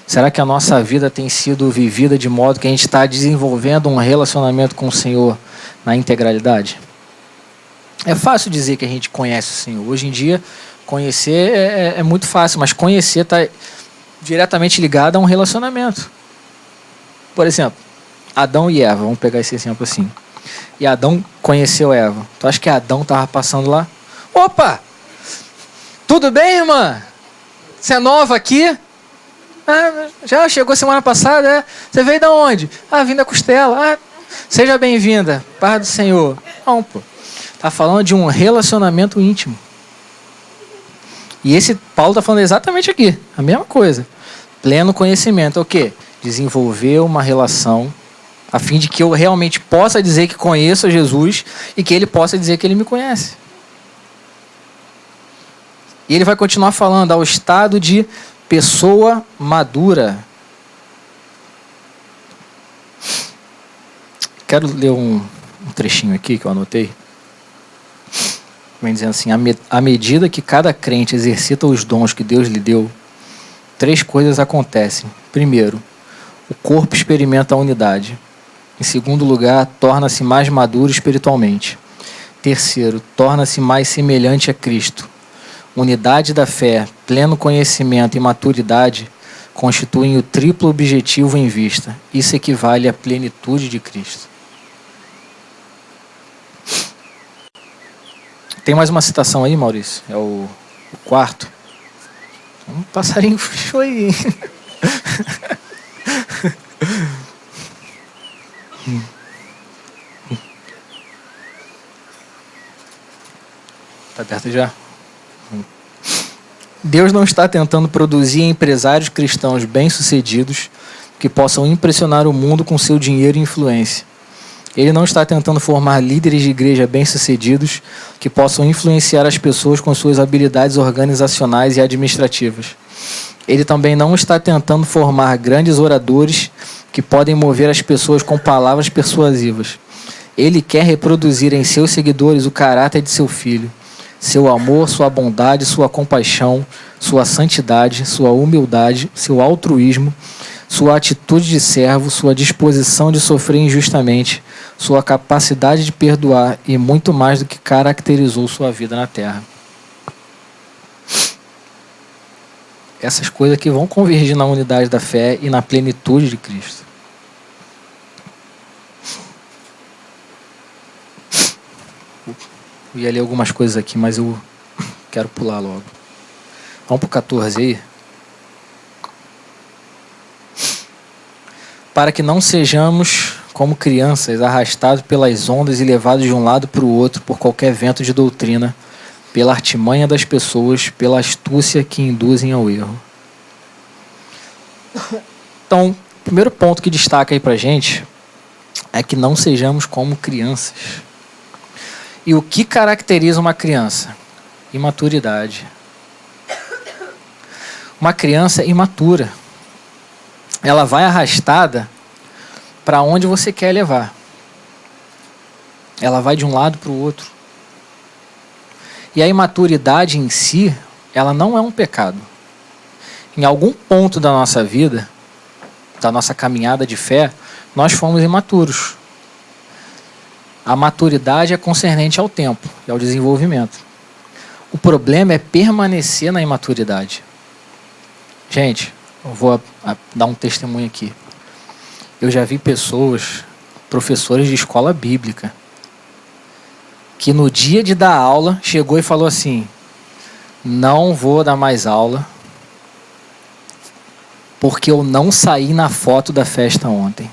Será que a nossa vida tem sido vivida de modo que a gente está desenvolvendo um relacionamento com o Senhor na integralidade? É fácil dizer que a gente conhece o Senhor. Hoje em dia, conhecer é muito fácil, mas conhecer está diretamente ligado a um relacionamento. Por exemplo, Adão e Eva, vamos pegar esse exemplo assim. E Adão conheceu Eva. Tu acha que Adão estava passando lá? Opa! Tudo bem, irmã? Você é nova aqui? Ah, já chegou semana passada, é? Você veio da onde? Ah, vim da Costela. Ah, seja bem-vinda, paz do Senhor. Não, pô. Tá falando de um relacionamento íntimo. E esse Paulo está falando exatamente aqui, a mesma coisa. Pleno conhecimento é o quê? Desenvolver uma relação a fim de que eu realmente possa dizer que conheço a Jesus e que ele possa dizer que ele me conhece. E ele vai continuar falando ao estado de pessoa madura. Quero ler um trechinho aqui que eu anotei. Vem dizendo assim: à medida que cada crente exercita os dons que Deus lhe deu, 3 coisas acontecem. Primeiro, o corpo experimenta a unidade. Em segundo lugar, torna-se mais maduro espiritualmente. Terceiro, torna-se mais semelhante a Cristo. Unidade da fé, pleno conhecimento e maturidade constituem o triplo objetivo em vista. Isso equivale à plenitude de Cristo. Tem mais uma citação aí, Maurício? É o 4. Um passarinho fechou aí. Está aberto já? Deus não está tentando produzir empresários cristãos bem-sucedidos que possam impressionar o mundo com seu dinheiro e influência. Ele não está tentando formar líderes de igreja bem-sucedidos que possam influenciar as pessoas com suas habilidades organizacionais e administrativas. Ele também não está tentando formar grandes oradores que podem mover as pessoas com palavras persuasivas. Ele quer reproduzir em seus seguidores o caráter de seu filho, seu amor, sua bondade, sua compaixão, sua santidade, sua humildade, seu altruísmo, sua atitude de servo, sua disposição de sofrer injustamente, sua capacidade de perdoar e muito mais do que caracterizou sua vida na terra. Essas coisas que vão convergir na unidade da fé e na plenitude de Cristo. Eu ia ler algumas coisas aqui, mas eu quero pular logo. Vamos para o 14 aí. Para que não sejamos como crianças, arrastados pelas ondas e levados de um lado para o outro por qualquer vento de doutrina, pela artimanha das pessoas, pela astúcia que induzem ao erro. Então, o primeiro ponto que destaca aí para a gente é que não sejamos como crianças. E o que caracteriza uma criança? Imaturidade. Uma criança imatura. Ela vai arrastada para onde você quer levar. Ela vai de um lado para o outro. E a imaturidade em si, ela não é um pecado. Em algum ponto da nossa vida, da nossa caminhada de fé, nós fomos imaturos. A maturidade é concernente ao tempo e ao desenvolvimento. O problema é permanecer na imaturidade. Gente, eu vou dar um testemunho aqui. Eu já vi pessoas, professores de escola bíblica, que no dia de dar aula, chegou e falou assim: não vou dar mais aula, porque eu não saí na foto da festa ontem.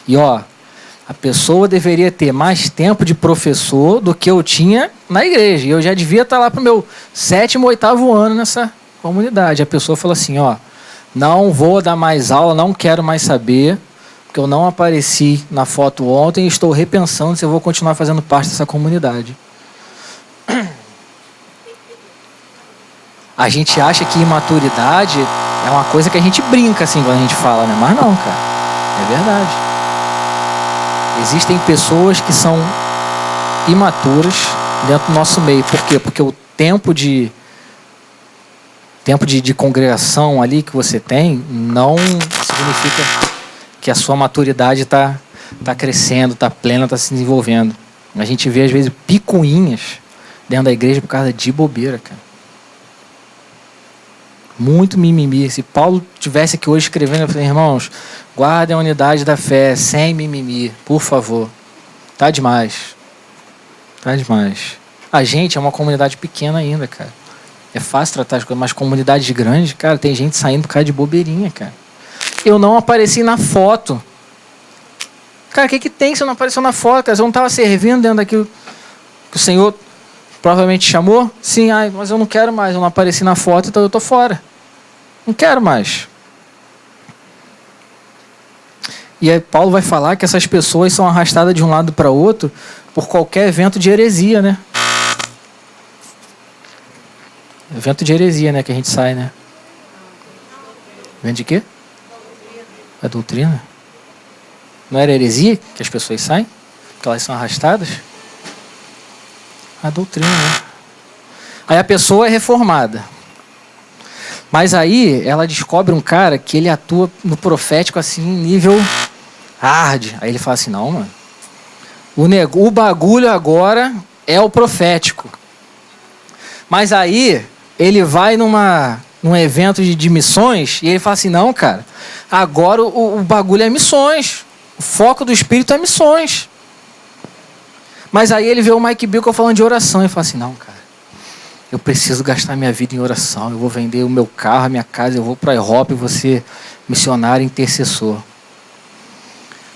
E ó, a pessoa deveria ter mais tempo de professor do que eu tinha na igreja. E eu já devia estar lá para o meu 7º, 8º ano nessa comunidade. A pessoa falou assim, ó, não vou dar mais aula, não quero mais saber, porque eu não apareci na foto ontem e estou repensando se eu vou continuar fazendo parte dessa comunidade. A gente acha que imaturidade é uma coisa que a gente brinca assim quando a gente fala, né? Mas não, cara. É verdade. Existem pessoas que são imaturas dentro do nosso meio. Por quê? Porque o tempo de tempo de congregação ali que você tem não significa que a sua maturidade está crescendo, está plena, está se desenvolvendo. A gente vê, às vezes, picuinhas dentro da igreja por causa de bobeira, cara. Muito mimimi. Se Paulo tivesse aqui hoje escrevendo, eu falei, irmãos, guardem a unidade da fé, sem mimimi, por favor. Tá demais. Tá demais. A gente é uma comunidade pequena ainda, cara. É fácil tratar as coisas, mas comunidade grande, cara, tem gente saindo por causa de bobeirinha, cara. Eu não apareci na foto. Cara, o que tem que você não apareceu na foto? Cara? Você não estava servindo dentro daquilo que o Senhor provavelmente chamou? Sim, mas eu não quero mais, eu não apareci na foto, então eu estou fora. Não quero mais. E aí Paulo vai falar que essas pessoas são arrastadas de um lado para o outro por qualquer evento de heresia, né? Evento de heresia, né? Que a gente sai, né? Evento de quê? A doutrina? Não era heresia que as pessoas saem? Que elas são arrastadas? A doutrina, né? Aí a pessoa é reformada. Mas aí ela descobre um cara que ele atua no profético assim, nível hard. Aí ele fala assim, não, mano. O bagulho agora é o profético. Mas aí ele vai num evento de missões e ele fala assim, não, cara, agora o bagulho é missões. O foco do Espírito é missões. Mas aí ele vê o Mike Bickle falando de oração e fala assim, não, cara, eu preciso gastar minha vida em oração. Eu vou vender o meu carro, a minha casa, eu vou para a Europa e vou ser missionário intercessor.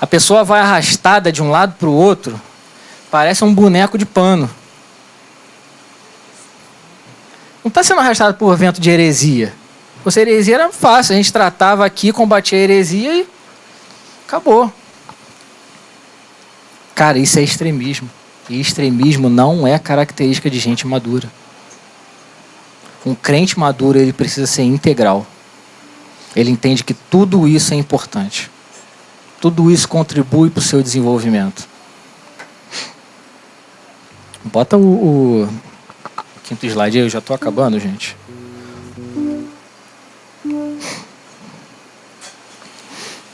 A pessoa vai arrastada de um lado para o outro, parece um boneco de pano. Não está sendo arrastado por vento de heresia. Você heresia era fácil, a gente tratava aqui, combatia a heresia e acabou. Cara, isso é extremismo. E extremismo não é característica de gente madura. Um crente maduro, ele precisa ser integral. Ele entende que tudo isso é importante. Tudo isso contribui para o seu desenvolvimento. Bota o quinto slide aí, eu já estou acabando, gente.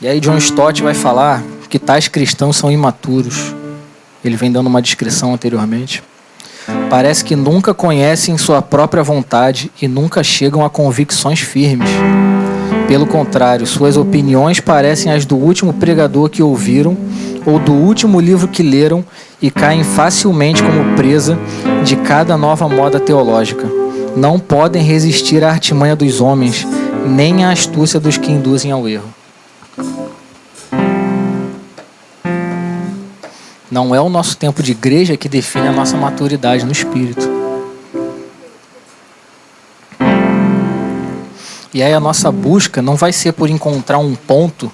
E aí John Stott vai falar que tais cristãos são imaturos. Ele vem dando uma descrição anteriormente. Parece que nunca conhecem sua própria vontade e nunca chegam a convicções firmes. Pelo contrário, suas opiniões parecem as do último pregador que ouviram ou do último livro que leram e caem facilmente como presa de cada nova moda teológica. Não podem resistir à artimanha dos homens, nem à astúcia dos que induzem ao erro. Não é o nosso tempo de igreja que define a nossa maturidade no Espírito. E aí a nossa busca não vai ser por encontrar um ponto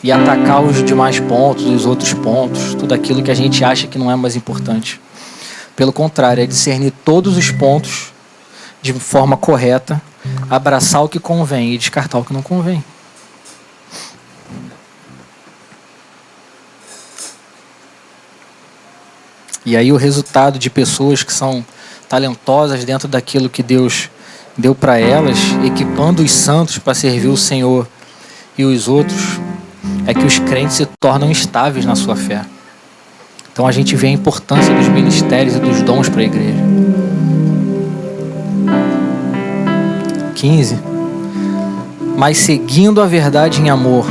e atacar os demais pontos, os outros pontos, tudo aquilo que a gente acha que não é mais importante. Pelo contrário, é discernir todos os pontos de forma correta, abraçar o que convém e descartar o que não convém. E aí o resultado de pessoas que são talentosas dentro daquilo que Deus deu para elas, equipando os santos para servir o Senhor e os outros, é que os crentes se tornam estáveis na sua fé. Então a gente vê a importância dos ministérios e dos dons para a igreja. 15. Mas seguindo a verdade em amor,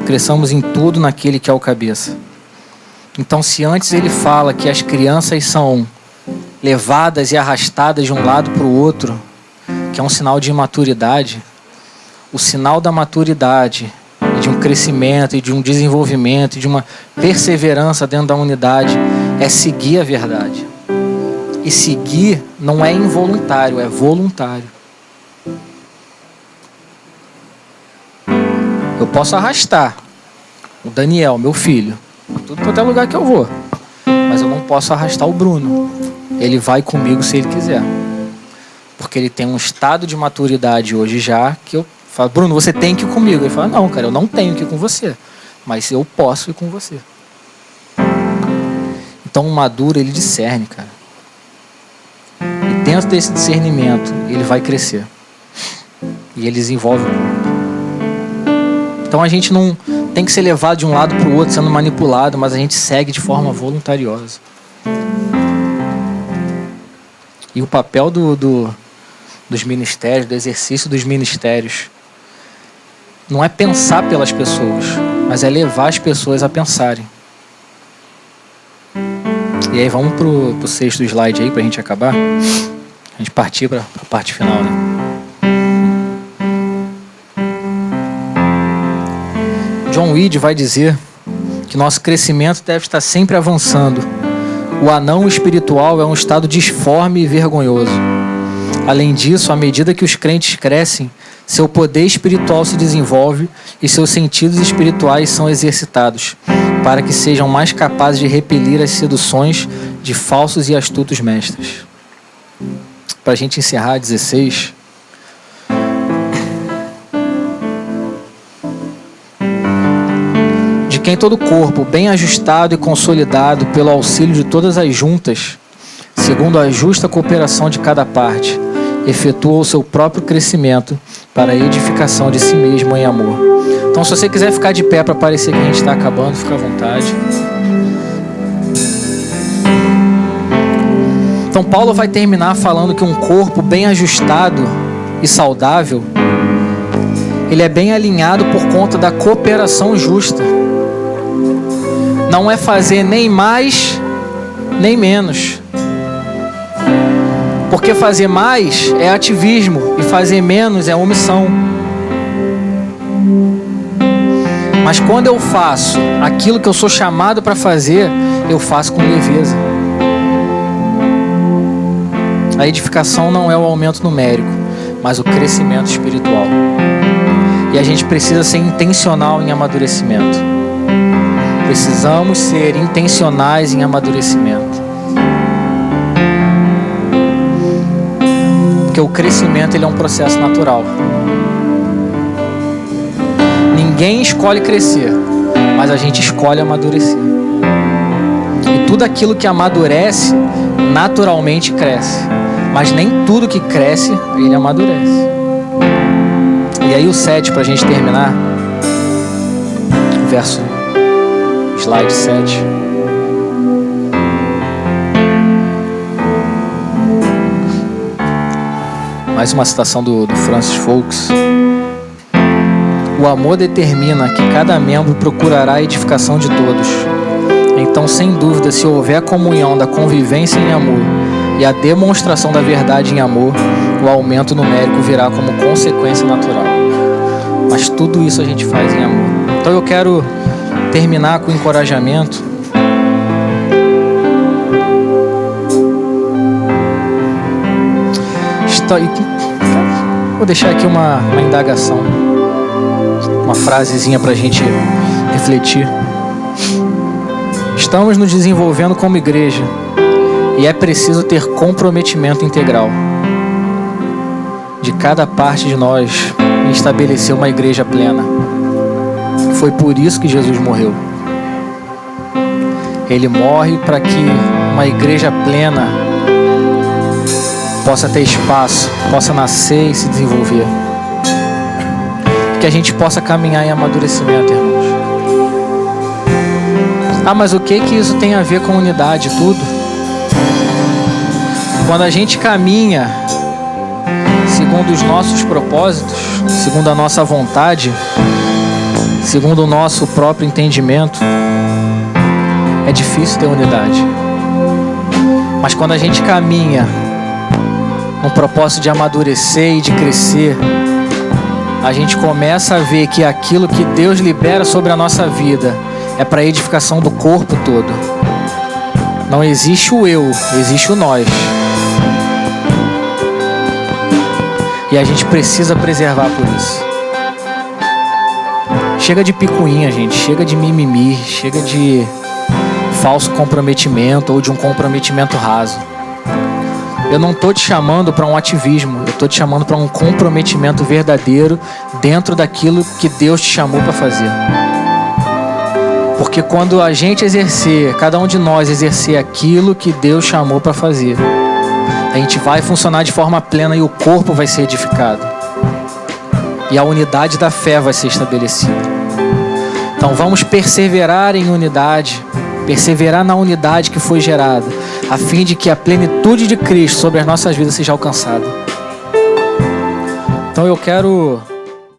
cresçamos em tudo naquele que é o cabeça. Então, se antes ele fala que as crianças são levadas e arrastadas de um lado para o outro, que é um sinal de imaturidade, o sinal da maturidade, de um crescimento e de um desenvolvimento, de uma perseverança dentro da unidade, é seguir a verdade. E seguir não é involuntário, é voluntário. Eu posso arrastar o Daniel, meu filho, tudo quanto é lugar que eu vou, mas eu não posso arrastar o Bruno. Ele vai comigo se ele quiser, porque ele tem um estado de maturidade hoje já, que eu falo, Bruno, você tem que ir comigo. Ele fala, não, cara, eu não tenho que ir com você, mas eu posso ir com você. Então o maduro, ele discerne, cara, e dentro desse discernimento ele vai crescer. e ele desenvolve o corpo. Então a gente não tem que ser levado de um lado para o outro sendo manipulado, mas a gente segue de forma voluntariosa. E o papel dos ministérios, do exercício dos ministérios, não é pensar pelas pessoas, mas é levar as pessoas a pensarem. E aí vamos pro 6º slide aí pra gente acabar. A gente partir para a parte final, né? John Weed vai dizer que nosso crescimento deve estar sempre avançando. O anão espiritual é um estado disforme e vergonhoso. Além disso, à medida que os crentes crescem, seu poder espiritual se desenvolve e seus sentidos espirituais são exercitados, para que sejam mais capazes de repelir as seduções de falsos e astutos mestres. Para a gente encerrar 16... de quem todo o corpo, bem ajustado e consolidado pelo auxílio de todas as juntas, segundo a justa cooperação de cada parte, efetua o seu próprio crescimento para a edificação de si mesmo em amor. Então, se você quiser ficar de pé para parecer que a gente está acabando, fica à vontade. Então, Paulo vai terminar falando que um corpo bem ajustado e saudável, ele é bem alinhado por conta da cooperação justa. Não é fazer nem mais, nem menos. Porque fazer mais é ativismo e fazer menos é omissão. Mas quando eu faço aquilo que eu sou chamado para fazer, eu faço com leveza. A edificação não é o aumento numérico, mas o crescimento espiritual. E a gente precisa ser intencional em amadurecimento. Precisamos ser intencionais em amadurecimento. Porque o crescimento ele é um processo natural. Ninguém escolhe crescer, mas a gente escolhe amadurecer. E tudo aquilo que amadurece, naturalmente cresce. Mas nem tudo que cresce, ele amadurece. E aí o 7, para a gente terminar, verso, slide 7. Mais uma citação do Francis Foulkes. O amor determina que cada membro procurará a edificação de todos. Então, sem dúvida, se houver a comunhão da convivência em amor e a demonstração da verdade em amor, o aumento numérico virá como consequência natural. Mas tudo isso a gente faz em amor. Então eu quero terminar com encorajamento. Vou deixar aqui uma indagação, uma frasezinha para a gente refletir. Estamos nos desenvolvendo como igreja e é preciso ter comprometimento integral de cada parte de nós em estabelecer uma igreja plena. Foi por isso que Jesus morreu. Ele morre para que uma igreja plena possa ter espaço, possa nascer e se desenvolver. Que a gente possa caminhar em amadurecimento, irmãos. Ah, mas o que isso tem a ver com unidade? Tudo. Quando a gente caminha segundo os nossos propósitos, segundo a nossa vontade, segundo o nosso próprio entendimento, é difícil ter unidade. Mas quando a gente caminha no propósito de amadurecer e de crescer, a gente começa a ver que aquilo que Deus libera sobre a nossa vida é para a edificação do corpo todo. Não existe o eu, existe o nós. E a gente precisa preservar por isso. Chega de picuinha, gente. Chega de mimimi. Chega de falso comprometimento ou de um comprometimento raso. Eu não estou te chamando para um ativismo. Eu estou te chamando para um comprometimento verdadeiro dentro daquilo que Deus te chamou para fazer. Porque quando a gente exercer, cada um de nós exercer aquilo que Deus chamou para fazer, a gente vai funcionar de forma plena e o corpo vai ser edificado. e a unidade da fé vai ser estabelecida. Então vamos perseverar em unidade, perseverar na unidade que foi gerada, a fim de que a plenitude de Cristo sobre as nossas vidas seja alcançada. Então eu quero